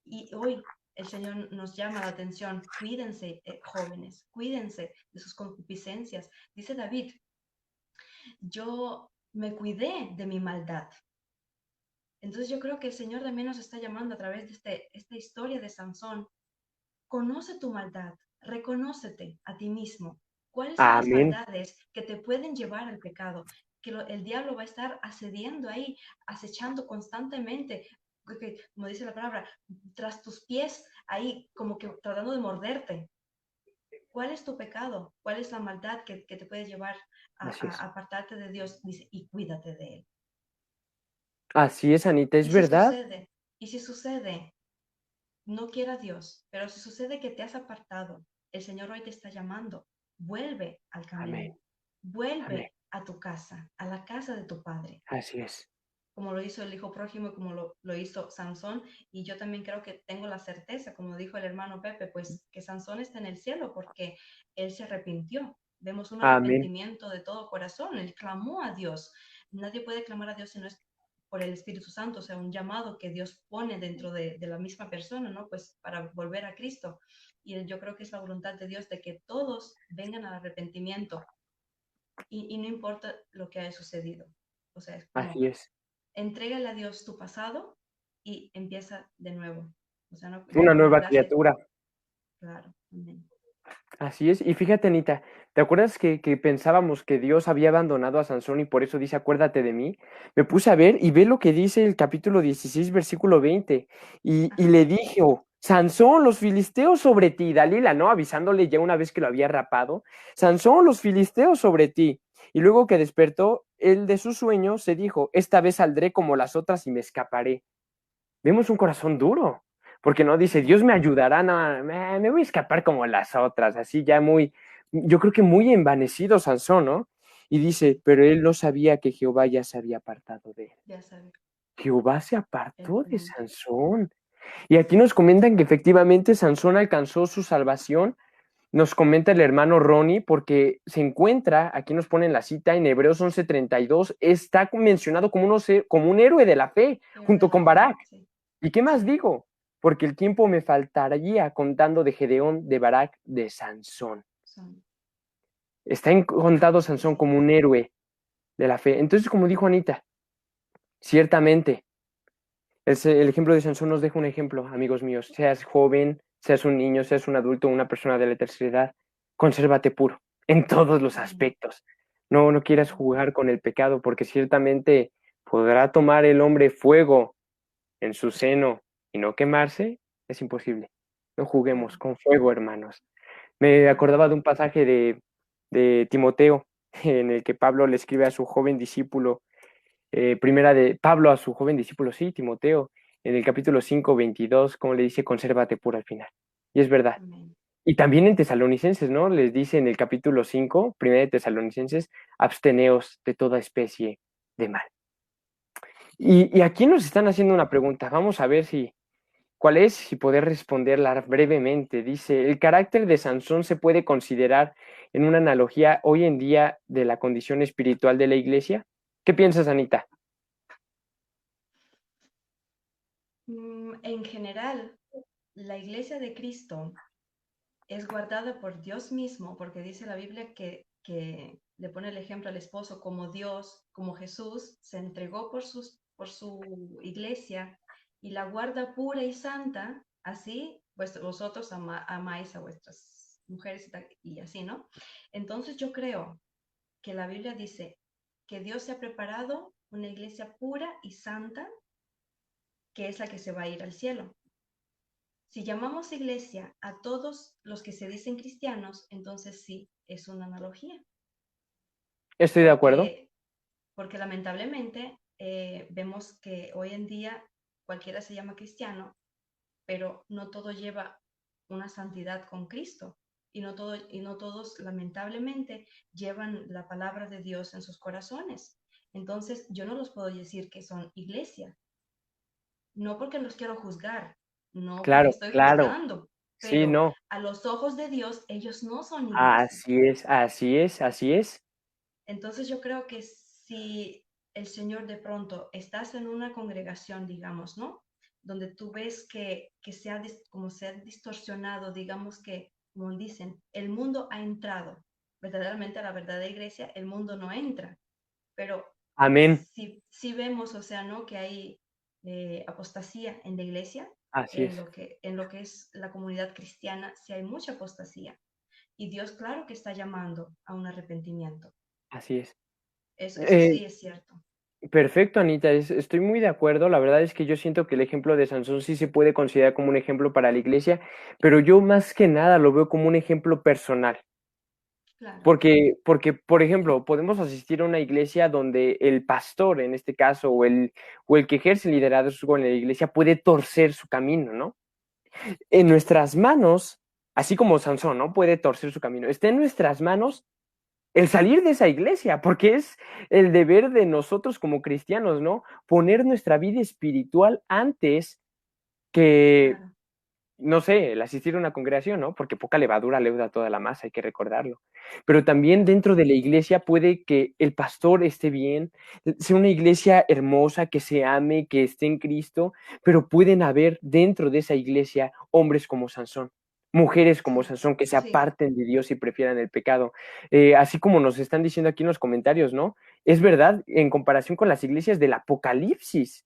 Y hoy el Señor nos llama la atención, cuídense, jóvenes, cuídense de sus concupiscencias. Dice David, yo me cuidé de mi maldad. Entonces yo creo que el Señor también nos está llamando a través de esta historia de Sansón. Conoce tu maldad, reconócete a ti mismo. ¿Cuáles son las Amén. maldades que te pueden llevar al pecado? Que el diablo va a estar asediando ahí, acechando constantemente, como dice la palabra, tras tus pies, ahí como que tratando de morderte. ¿Cuál es tu pecado? ¿Cuál es la maldad que te puede llevar Así a es. apartarte de Dios? Dice, y cuídate de él. Así es, Anita, es Y si verdad. sucede, y si sucede, no quiera Dios, pero si sucede que te has apartado, el Señor hoy te está llamando, vuelve al camino, Amén, amén. vuelve a tu casa, a la casa de tu padre, Así es. como lo hizo el hijo prójimo, como lo hizo Sansón, y yo también creo que tengo la certeza, como dijo el hermano Pepe, pues que Sansón está en el cielo porque él se arrepintió. Vemos un Amén. arrepentimiento de todo corazón, él clamó a Dios. Nadie puede clamar a Dios si no es por el Espíritu Santo, o sea, un llamado que Dios pone dentro de la misma persona, ¿no? Pues para volver a Cristo. Y yo creo que es la voluntad de Dios de que todos vengan al arrepentimiento y no importa lo que haya sucedido. O sea, es como Así es. entrégale a Dios tu pasado y empieza de nuevo. O sea, no, Una no nueva darle, criatura. claro, amén. Así es. Y fíjate, Anita, ¿te acuerdas que pensábamos que Dios había abandonado a Sansón y por eso dice, acuérdate de mí? Me puse a ver y ve lo que dice el capítulo 16, versículo 20. Y Ajá, le dijo, Sansón, los filisteos sobre ti, Dalila, ¿no? Avisándole ya una vez que lo había rapado. Sansón, los filisteos sobre ti. Y luego que despertó, él de su sueño se dijo, esta vez saldré como las otras y me escaparé. Vemos un corazón duro, porque no dice, Dios me ayudará, no, me voy a escapar como las otras, así ya muy, yo creo que muy envanecido Sansón, ¿no? Y dice, pero él no sabía que Jehová ya se había apartado de él. Ya sabes, Jehová se el apartó de punto. Sansón. Y aquí nos comentan que efectivamente Sansón alcanzó su salvación. Nos comenta el hermano Ronnie, porque se encuentra, aquí nos ponen la cita en Hebreos 11:32, está mencionado como un héroe de la fe, Héroe de junto la con fe, Barak. sí, ¿Y qué más sí. digo? Porque el tiempo me faltaría contando de Gedeón, de Barak, de Sansón. Son, Está contado sí, Sansón sí. como un héroe de la fe. Entonces, como dijo Anita, ciertamente, el ejemplo de Sansón nos deja un ejemplo, amigos míos. Seas joven, seas un niño, seas un adulto, una persona de la tercera edad, consérvate puro en todos los Amén. aspectos. No, no quieras Amén. jugar con el pecado, porque ciertamente podrá tomar el hombre fuego en su seno y no quemarse, es imposible. No juguemos Claro. con fuego, hermanos. Me acordaba Amén. de un pasaje de Timoteo, en el que Pablo le escribe a su joven discípulo, primera de Pablo a su joven discípulo, sí, Timoteo, en el capítulo 5:22, como le dice, consérvate puro al final. Y es verdad. Amén. Y también en Tesalonicenses, ¿no? Les dice en el capítulo 5, primera de Tesalonicenses, absteneos de toda especie de mal. Y aquí nos están haciendo una pregunta. Vamos a ver cuál es, si poder responderla brevemente. Dice, ¿el carácter de Sansón se puede considerar en una analogía hoy en día de la condición espiritual de la iglesia? ¿Qué piensas, Anita? En general, la iglesia de Cristo es guardada por Dios mismo, porque dice la Biblia que le pone el ejemplo al esposo como Dios, como Jesús, se entregó por su iglesia y la guarda pura y santa, así pues vosotros amáis a vuestras mujeres y así, ¿no? Entonces yo creo que la Biblia dice que Dios se ha preparado una iglesia pura y santa, que es la que se va a ir al cielo. Si llamamos iglesia a todos los que se dicen cristianos, entonces sí, es una analogía, Estoy de acuerdo. porque, porque lamentablemente vemos que hoy en día cualquiera se llama cristiano, pero no todo lleva una santidad con Cristo y no todos lamentablemente llevan la palabra de Dios en sus corazones. Entonces yo no los puedo decir que son iglesia, no porque los quiero juzgar, no porque Claro, estoy claro. juzgando, Sí, pero no. a los ojos de Dios ellos no son iglesia. Así es, así es, así es. Entonces yo creo que si el Señor de pronto estás en una congregación, digamos, ¿no? Donde tú ves que como se ha distorsionado, digamos que, como dicen, el mundo ha entrado. Verdaderamente a la verdadera iglesia el mundo no entra, pero Amén. si vemos, o sea, ¿no? Que hay apostasía en la iglesia, Así es, en lo que es la comunidad cristiana, sí hay mucha apostasía. Y Dios, claro que está llamando a un arrepentimiento. así es. Eso sí es cierto. Perfecto, Anita, estoy muy de acuerdo. La verdad es que yo siento que el ejemplo de Sansón sí se puede considerar como un ejemplo para la iglesia, pero yo más que nada lo veo como un ejemplo personal. Claro, Porque, por ejemplo, podemos asistir a una iglesia donde el pastor, en este caso, o el que ejerce liderazgo en la iglesia, puede torcer su camino, ¿no? En nuestras manos, así como Sansón, ¿no? Puede torcer su camino. Está en nuestras manos el salir de esa iglesia, porque es el deber de nosotros como cristianos, ¿no? Poner nuestra vida espiritual antes que, claro, no sé, el asistir a una congregación, ¿no? Porque poca levadura leuda toda la masa, hay que recordarlo. Pero también claro, dentro de la iglesia puede que el pastor esté bien, sea una iglesia hermosa, que se ame, que esté en Cristo, pero pueden haber dentro de esa iglesia hombres como Sansón, mujeres como sí, Sansón, que se sí, aparten de Dios y prefieran el pecado. Así como nos están diciendo aquí en los comentarios, ¿no? Es verdad, en comparación con las iglesias del Apocalipsis.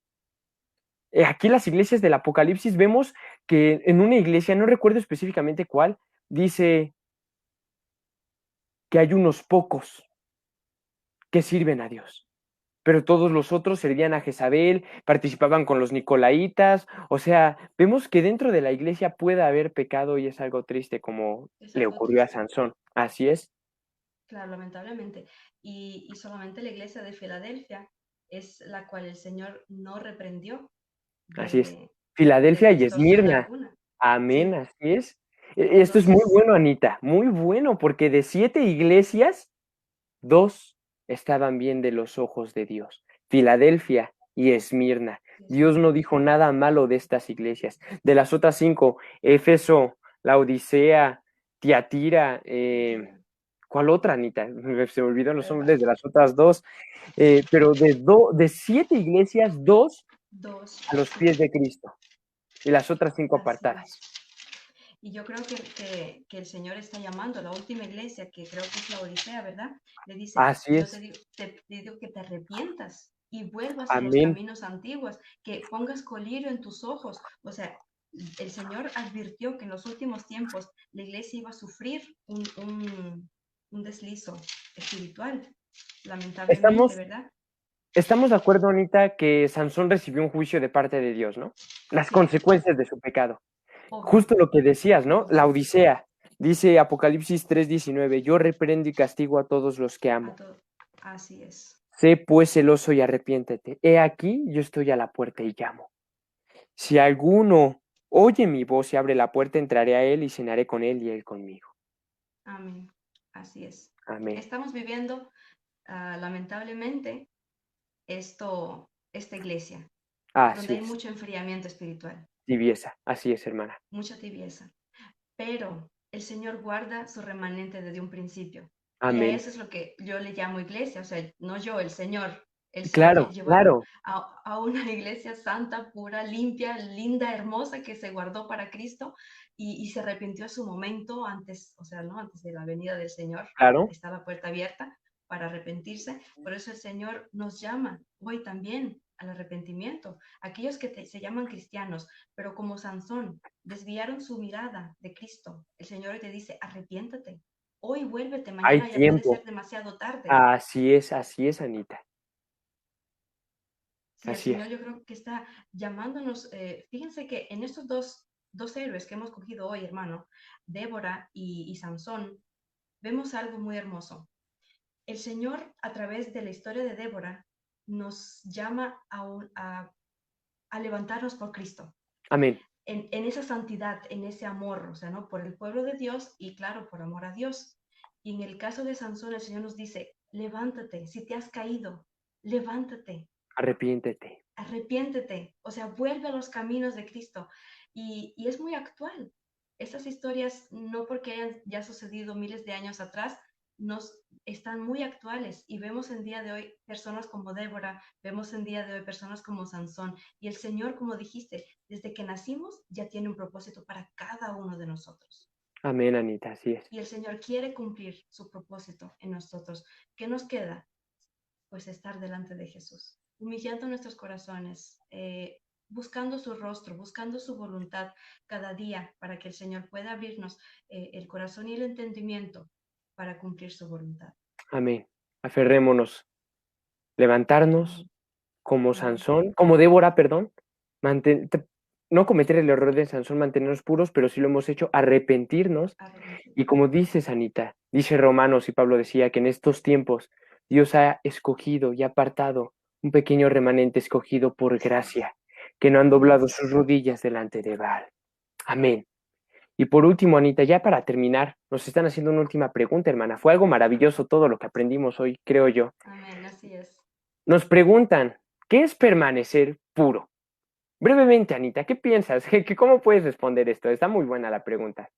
Aquí las iglesias del Apocalipsis vemos que en una iglesia, no recuerdo específicamente cuál, dice que hay unos pocos que sirven a Dios, pero todos los otros servían a Jezabel, participaban con los nicolaitas, o sea, vemos que dentro de la iglesia puede haber pecado y es algo triste como es le algo ocurrió a triste, Sansón. Así es. claro, lamentablemente. Y solamente la iglesia de Filadelfia es la cual el Señor no reprendió Así es. de Filadelfia y distorsión Esmirna. alguna. Amén, Sí, así es. Esto es muy entonces, bueno, Anita, muy bueno, porque de 7 iglesias, 2 estaban bien de los ojos de Dios. Filadelfia y Esmirna. Dios Dios mío, no dijo nada malo de estas iglesias. De las otras 5, Éfeso, la Odisea, Tiatira, mentira, ¿cuál otra, Anita? Se me olvidaron los nombres ¿verdad? de las otras 2. Pero de 7 iglesias, 2 Dos, a los sí, pies de Cristo y las otras 5 así apartadas. es. Y yo creo que el Señor está llamando a la última iglesia, que creo que es la Odisea, ¿verdad? Le dice, Así yo te es. digo, te digo que te arrepientas y vuelvas a los Amén. caminos antiguos, que pongas colirio en tus ojos. O sea, el Señor advirtió que en los últimos tiempos la iglesia iba a sufrir un deslizo espiritual, lamentablemente, Estamos, ¿verdad? estamos de acuerdo, Anita, que Sansón recibió un juicio de parte de Dios, ¿no? Las Sí, consecuencias de su pecado. obvio, Justo lo que decías, ¿no? La obvio. Odisea. Dice Apocalipsis 3:19, yo reprendo y castigo a todos los que A amo. todo. Así es. Sé pues celoso y arrepiéntete. He aquí, yo estoy a la puerta y llamo. Si alguno oye mi voz y abre la puerta, entraré a él y cenaré con él y él conmigo. Amén. Así es. Amén. Estamos viviendo, lamentablemente, esta iglesia, donde Así hay es. mucho enfriamiento espiritual, Tibieza. Así es, hermana. mucha tibieza. Pero el Señor guarda su remanente desde un principio. Y a Amén. eso es lo que yo le llamo iglesia, o sea, no yo, el Señor. Él se ha Claro, llevado claro. a una iglesia santa, pura, limpia, linda, hermosa, que se guardó para Cristo y se arrepintió a su momento antes, o sea, ¿no? Antes de la venida del Señor. Claro. Está la puerta abierta para arrepentirse. Por eso el Señor nos llama hoy también al arrepentimiento. Aquellos que se llaman cristianos, pero como Sansón, desviaron su mirada de Cristo. El Señor te dice, arrepiéntate. Hoy vuélvete, Hay mañana ya puede ser tiempo. demasiado tarde. Así es, Anita. Sí, el Así Señor es. yo creo que está llamándonos. Fíjense que en estos dos héroes que hemos cogido hoy, hermano, Débora y Sansón, vemos algo muy hermoso. El Señor, a través de la historia de Débora, nos llama a levantarnos por Cristo. Amén. En esa santidad, en ese amor, o sea, ¿no? Por el pueblo de Dios y claro, por amor a Dios. Y en el caso de Sansón, el Señor nos dice, levántate, si te has caído, levántate, Arrepiéntete. arrepiéntete, o sea, vuelve a los caminos de Cristo. Y es muy actual. Estas historias, no porque hayan ya sucedido miles de años atrás, nos están muy actuales y vemos en día de hoy personas como Débora, vemos en día de hoy personas como Sansón y el Señor, como dijiste, desde que nacimos ya tiene un propósito para cada uno de nosotros. Amén, Anita, así es. Y el Señor quiere cumplir su propósito en nosotros. ¿Qué nos queda? Pues estar delante de Jesús, humillando nuestros corazones, buscando su rostro, buscando su voluntad cada día para que el Señor pueda abrirnos el corazón y el entendimiento para cumplir su voluntad. Amén. Aferrémonos. Levantarnos Amén. como Amén. Sansón, como Débora, perdón. manten- te- no cometer el error de Sansón, mantenernos puros, pero sí lo hemos hecho, arrepentirnos. Arrepentir. Y como dices, Anita, dice Romanos y Pablo decía que en estos tiempos Dios ha escogido y apartado un pequeño remanente escogido por Así es. gracia, que no han Por doblado gracia. sus rodillas delante de Baal. Amén. Y por último, Anita, ya para terminar, nos están haciendo una última pregunta, hermana. Fue algo maravilloso todo lo que aprendimos hoy, creo yo. Amén. Así es. Nos preguntan, ¿qué es permanecer puro? Brevemente, Anita, ¿qué piensas? ¿Cómo puedes responder esto? Está muy buena la pregunta.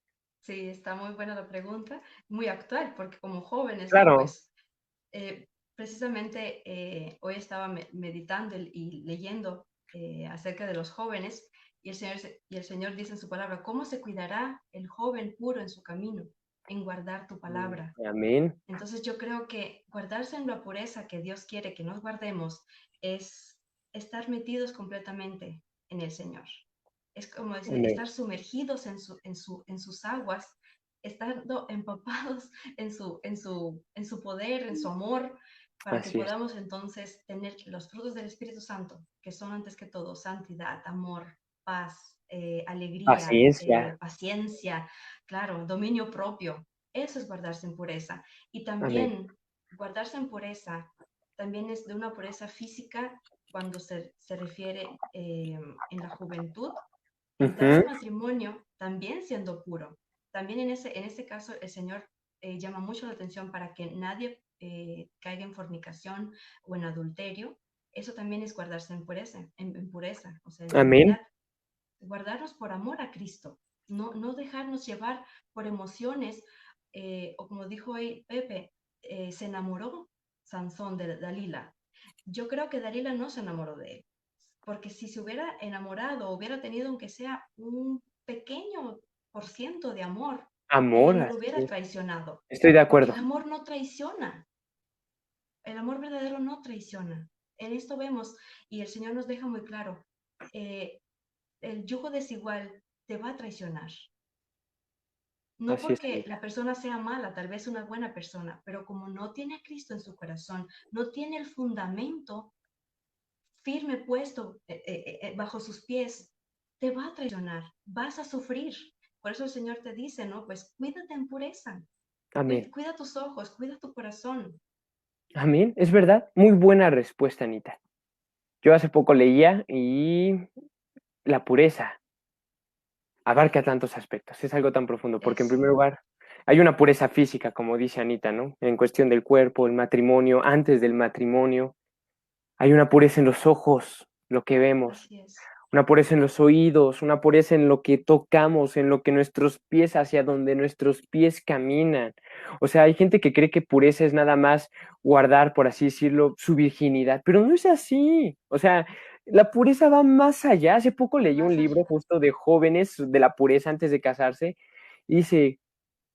Sí, está muy buena la pregunta, muy actual, porque como jóvenes, ¿no? Claro, Pues precisamente hoy estaba meditando y leyendo acerca de los jóvenes y el Señor dice en su palabra, ¿cómo se cuidará el joven puro en su camino? En guardar tu palabra. amén, Entonces yo creo que guardarse en la pureza que Dios quiere que nos guardemos es estar metidos completamente en el Señor. Es como decir, amén. estar sumergidos en sus aguas, estando empapados en su poder, en su amor, para que Así es, podamos entonces tener los frutos del Espíritu Santo, que son antes que todo santidad, amor, paz, alegría, paciencia, paciencia, claro, dominio propio. Eso es guardarse en pureza. Y Amén. también guardarse en pureza, también es de una pureza física cuando se refiere en la juventud, entrar Ujú. al matrimonio también siendo puro. También en ese caso el Señor llama mucho la atención para que nadie caiga en fornicación o en adulterio. Eso también es guardarse en pureza, o sea, en Amén. santidad. Guardarnos por amor a Cristo, no dejarnos llevar por emociones, o como dijo hoy Pepe, se enamoró Sansón de Dalila. Yo creo que Dalila no se enamoró de él, porque si se hubiera enamorado, hubiera tenido aunque sea un pequeño por ciento de amor, ella Amor, no lo así hubiera es. traicionado, Estoy de porque el acuerdo. amor no traiciona, el amor verdadero no traiciona. En esto vemos, y el Señor nos deja muy claro, eh, el yugo desigual te va a traicionar. No Así es, porque Anita. la persona sea mala, tal vez una buena persona, pero como no tiene a Cristo en su corazón, no tiene el fundamento firme puesto bajo sus pies, te va a traicionar, vas a sufrir. Por eso el Señor te dice, ¿no? Pues cuídate en pureza, Amén. cuida tus ojos, cuida tu corazón. Amén. Es verdad. Muy buena respuesta, Anita. Yo hace poco leía y la pureza abarca tantos aspectos. Es algo tan profundo, porque en primer Eso, lugar hay una pureza física, como dice Anita, ¿no? En cuestión del cuerpo, el matrimonio, antes del matrimonio. Hay una pureza en los ojos, lo que vemos. así es. Una pureza en los oídos, una pureza en lo que tocamos, en lo que nuestros pies, hacia donde nuestros pies caminan. O sea, hay gente que cree que pureza es nada más guardar, por así decirlo, su virginidad, pero no es así. O sea, la pureza va más allá. Hace poco leí un Más libro allá. justo de jóvenes de la pureza antes de casarse y dice,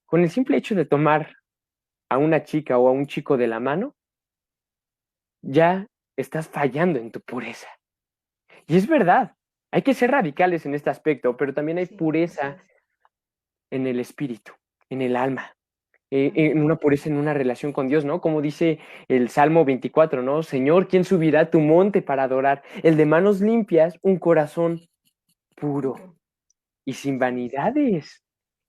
con el simple hecho de tomar a una chica o a un chico de la mano, ya estás fallando en tu pureza. Y es verdad, hay que ser radicales en este aspecto, pero también hay Sí, así pureza es. en el espíritu, en el alma, en Amén. una pureza en una relación con Dios, ¿no? Como dice el Salmo 24, ¿no? Señor, ¿quién subirá a tu monte para adorar? El de manos limpias, un corazón puro Puro. y sin Así es. vanidades.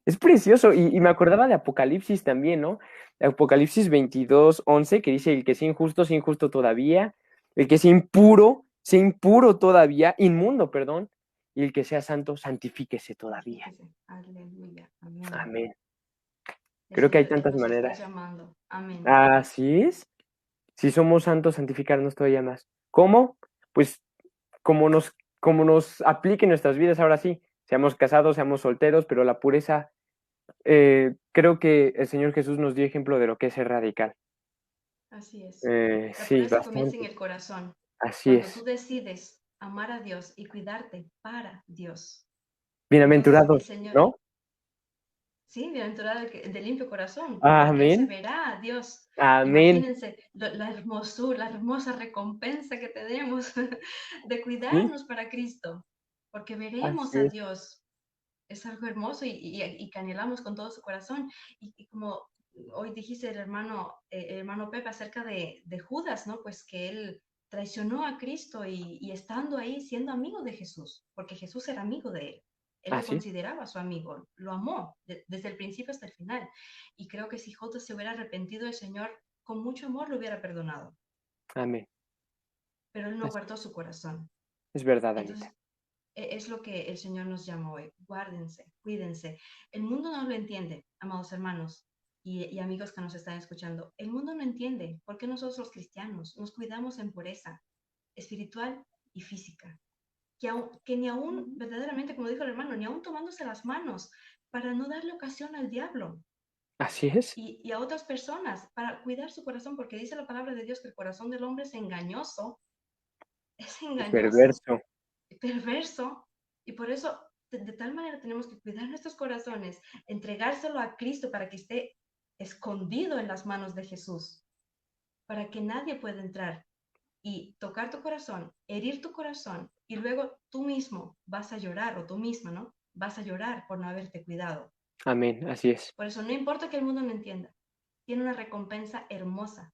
Es precioso, y Sí. me acordaba de Apocalipsis también, ¿no? Apocalipsis 22:11, que dice, el que sea injusto todavía, el que sea impuro todavía, inmundo, perdón, y el que sea santo, santifíquese todavía. Santifíquese. Aleluya. Amén. Amén. Es Creo que hay donde Él tantas nos está maneras. llamando. Amén. Así es. Si somos santos, santificarnos todavía más. ¿Cómo? Pues como nos aplique en nuestras vidas ahora sí. Seamos casados, seamos solteros, pero la pureza, creo que el Señor Jesús nos dio ejemplo de lo que es ser radical. Así es. La Sí, pureza comienza en bastante. el corazón. Así Cuando tú es. decides amar a Dios y cuidarte para Dios. Entonces el Bienaventurados, Señor, ¿no? sí, bienaventurado el de limpio corazón, porque ese Amén. verá a Dios. Amén. Imagínense la hermosura, la hermosa recompensa que tenemos de Sí, cuidarnos para Cristo, porque veremos así a es. Dios. Es algo hermoso y que anhelamos con todo su corazón. Y como hoy dijiste el hermano Pepe acerca de Judas, ¿no? Pues que él traicionó a Cristo y estando ahí siendo amigo de Jesús, porque Jesús era amigo de él. Él lo Así es. consideraba su amigo, lo amó desde el principio hasta el final. Y creo que si Judas se hubiera arrepentido, el Señor con mucho amor lo hubiera perdonado, Amén. pero él no Así guardó su corazón. es verdad, Anita. Entonces, es lo que el Señor nos llama hoy. Guárdense, cuídense. El mundo no lo entiende, amados hermanos y amigos que nos están escuchando. El mundo no entiende por qué nosotros los cristianos nos cuidamos en pureza espiritual y física. Que ni aún, verdaderamente, como dijo el hermano, ni aún tomándose las manos para no darle ocasión al diablo Así es. y a otras personas, para cuidar su corazón, porque dice la palabra de Dios que el corazón del hombre es Y engañoso, perverso. perverso, y por eso de tal manera tenemos que cuidar nuestros corazones, entregárselo a Cristo para que esté escondido en las manos de Jesús, para que nadie pueda entrar y tocar tu corazón, herir tu corazón, y luego tú mismo vas a llorar, o tú misma, ¿no? Vas a llorar por no haberte cuidado. Amén. Así es. Por eso no importa que el mundo no entienda, tiene una recompensa hermosa,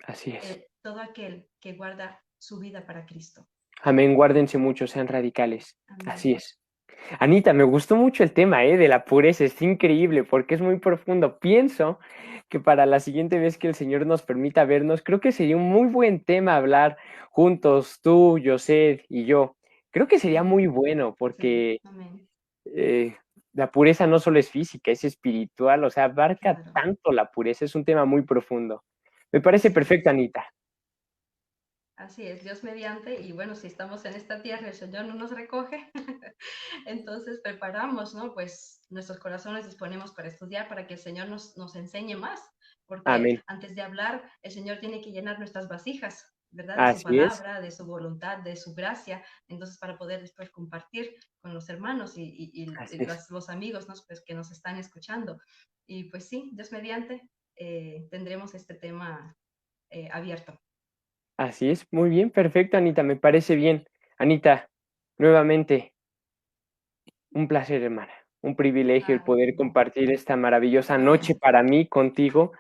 Así es. todo aquel que guarda su vida para Cristo. Amén. Guárdense mucho, sean radicales. Así Amén. es. Anita, me gustó mucho el tema, de la pureza, es increíble porque es muy profundo. Pienso que para la siguiente vez que el Señor nos permita vernos, creo que sería un muy buen tema hablar juntos, tú, José y yo. Creo que sería muy bueno Sí, porque amén. eh, la pureza no solo es física, es espiritual, o sea, abarca Claro, tanto la pureza, es un tema muy profundo. Me parece así perfecto, es. Anita. Así es, Dios mediante, y bueno, si estamos en esta tierra, el Señor no nos recoge, entonces preparamos, ¿no? Pues nuestros corazones disponemos para estudiar, para que el Señor nos enseñe más, porque Amén. antes de hablar, el Señor tiene que llenar nuestras vasijas, ¿verdad? De su Así es, palabra, de su voluntad, de su gracia, entonces para poder después compartir con los hermanos y así es. los amigos, ¿no? Pues, que nos están escuchando. Y pues sí, Dios mediante, tendremos este tema abierto. Así es, muy bien, perfecto, Anita, me parece bien. Anita, nuevamente, un placer, hermana, un privilegio el Ay, poder amén. compartir esta maravillosa noche Amén. para mí contigo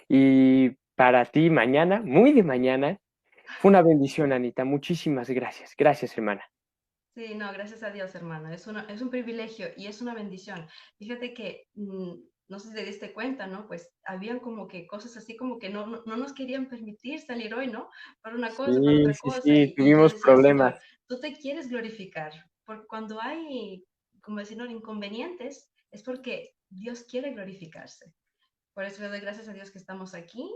y para ti mañana, muy de mañana. Fue una bendición, Anita, muchísimas gracias. Gracias, hermana. Sí, no, gracias a Dios, hermano. Es un privilegio y es una bendición. Fíjate que, no sé si te diste cuenta, ¿no? Pues habían como que cosas así como que no nos querían permitir salir hoy, ¿no? Para una cosa, para Sí, otra sí, cosa. sí, Y yo tuvimos decía, Señor, problemas. tú te quieres glorificar. Porque cuando hay, como decir, ¿no? Inconvenientes, es porque Dios quiere glorificarse. Por eso le doy gracias a Dios que estamos aquí.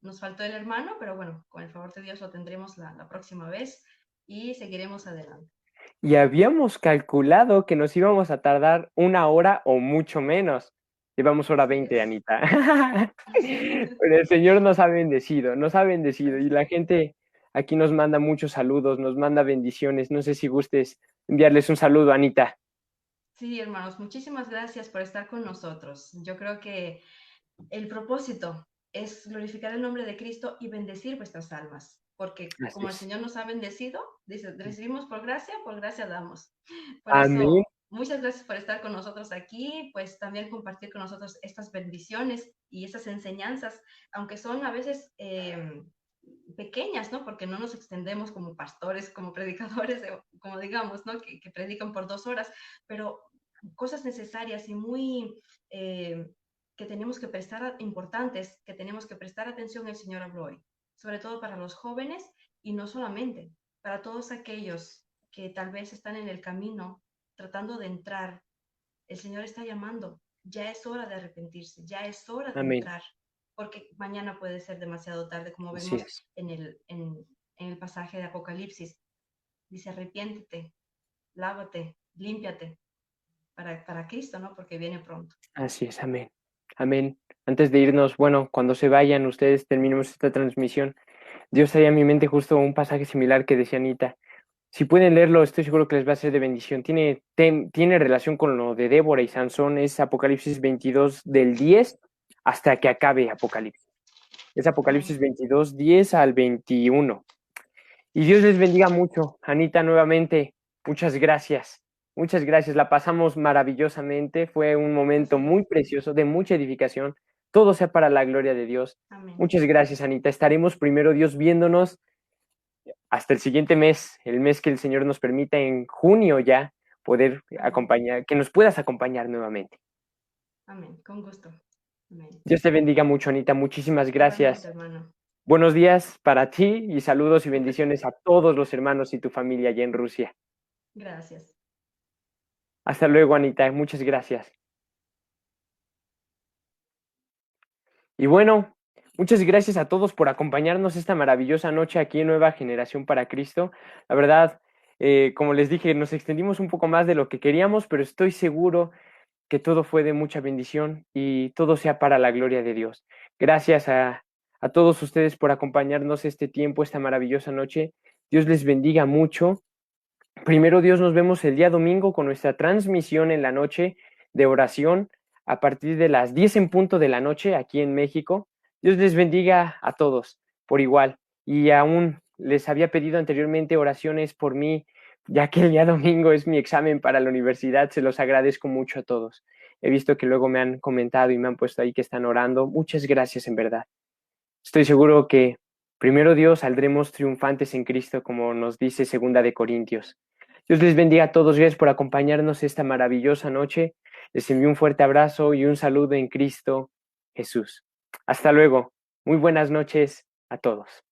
Nos faltó el hermano, pero bueno, con el favor de Dios lo tendremos la próxima vez y seguiremos adelante. Y habíamos calculado que nos íbamos a tardar 1 hora o mucho menos. Llevamos hora Así 20, es. Anita. Así. Pero el Señor nos ha bendecido y Así. la gente aquí nos manda muchos saludos, nos manda bendiciones. No sé si gustes enviarles un saludo, Anita. Sí, hermanos, muchísimas gracias por estar con nosotros. Yo creo que el propósito es glorificar el nombre de Cristo y bendecir vuestras almas, porque Así como el es. Señor nos ha bendecido, dice, recibimos por gracia damos. Por Amén. eso, muchas gracias por estar con nosotros aquí, pues también compartir con nosotros estas bendiciones y estas enseñanzas, aunque son a veces pequeñas, ¿no? Porque no nos extendemos como pastores, como predicadores, como digamos, ¿no? Que predican por 2 horas, pero cosas necesarias y muy que tenemos que prestar, importantes, que tenemos que prestar atención, el Señor habló hoy, sobre todo para los jóvenes y no solamente, para todos aquellos que tal vez están en el camino tratando de entrar. El Señor está llamando, ya es hora de arrepentirse, ya es hora de Amén. entrar, porque mañana puede ser demasiado tarde, como Así vemos es. en el pasaje de Apocalipsis. Dice, arrepiéntete, lávate, límpiate para Cristo, ¿no? Porque viene pronto. Así es. Amén. Amén. Antes de irnos, bueno, cuando se vayan ustedes, terminemos esta transmisión. Dios traía a mi mente justo un pasaje similar que decía Anita. Si pueden leerlo, estoy seguro que les va a ser de bendición. Tiene relación con lo de Débora y Sansón. Es Apocalipsis 22 del 10 hasta que acabe Apocalipsis. Es Amén. Apocalipsis 22, 10 al 21. Y Dios les bendiga mucho. Anita, nuevamente, muchas gracias. Muchas gracias. La pasamos maravillosamente. Fue un momento Así muy es. precioso, de mucha edificación. Todo sea para la gloria de Dios. Amén. Muchas gracias, Anita. Estaremos primero Dios viéndonos hasta el siguiente mes, el mes que el Señor nos permita en junio ya poder Amén. acompañar, que nos puedas acompañar nuevamente. Amén. Con gusto. Amén. Dios te bendiga mucho, Anita. Muchísimas Igualmente, gracias. hermano. Buenos días para ti y saludos y bendiciones a todos los hermanos y tu familia allá en Rusia. Gracias. Hasta luego, Anita. Muchas gracias. Y bueno, muchas gracias a todos por acompañarnos esta maravillosa noche aquí en Nueva Generación para Cristo. La verdad, como les dije, nos extendimos un poco más de lo que queríamos, pero estoy seguro que todo fue de mucha bendición y todo sea para la gloria de Dios. Gracias a todos ustedes por acompañarnos este tiempo, esta maravillosa noche. Dios les bendiga mucho. Primero Dios, nos vemos el día domingo con nuestra transmisión en la noche de oración a partir de las 10 en punto de la noche aquí en México. Dios les bendiga a todos por igual. Y aún les había pedido anteriormente oraciones por mí, ya que el día domingo es mi examen para la universidad. Se los agradezco mucho a todos. He visto que luego me han comentado y me han puesto ahí que están orando. Muchas gracias en verdad. Estoy seguro que primero Dios saldremos triunfantes en Cristo, como nos dice Segunda de Corintios. Dios les bendiga a todos. Gracias por acompañarnos esta maravillosa noche. Les envío un fuerte abrazo y un saludo en Cristo Jesús. Hasta luego. Muy buenas noches a todos.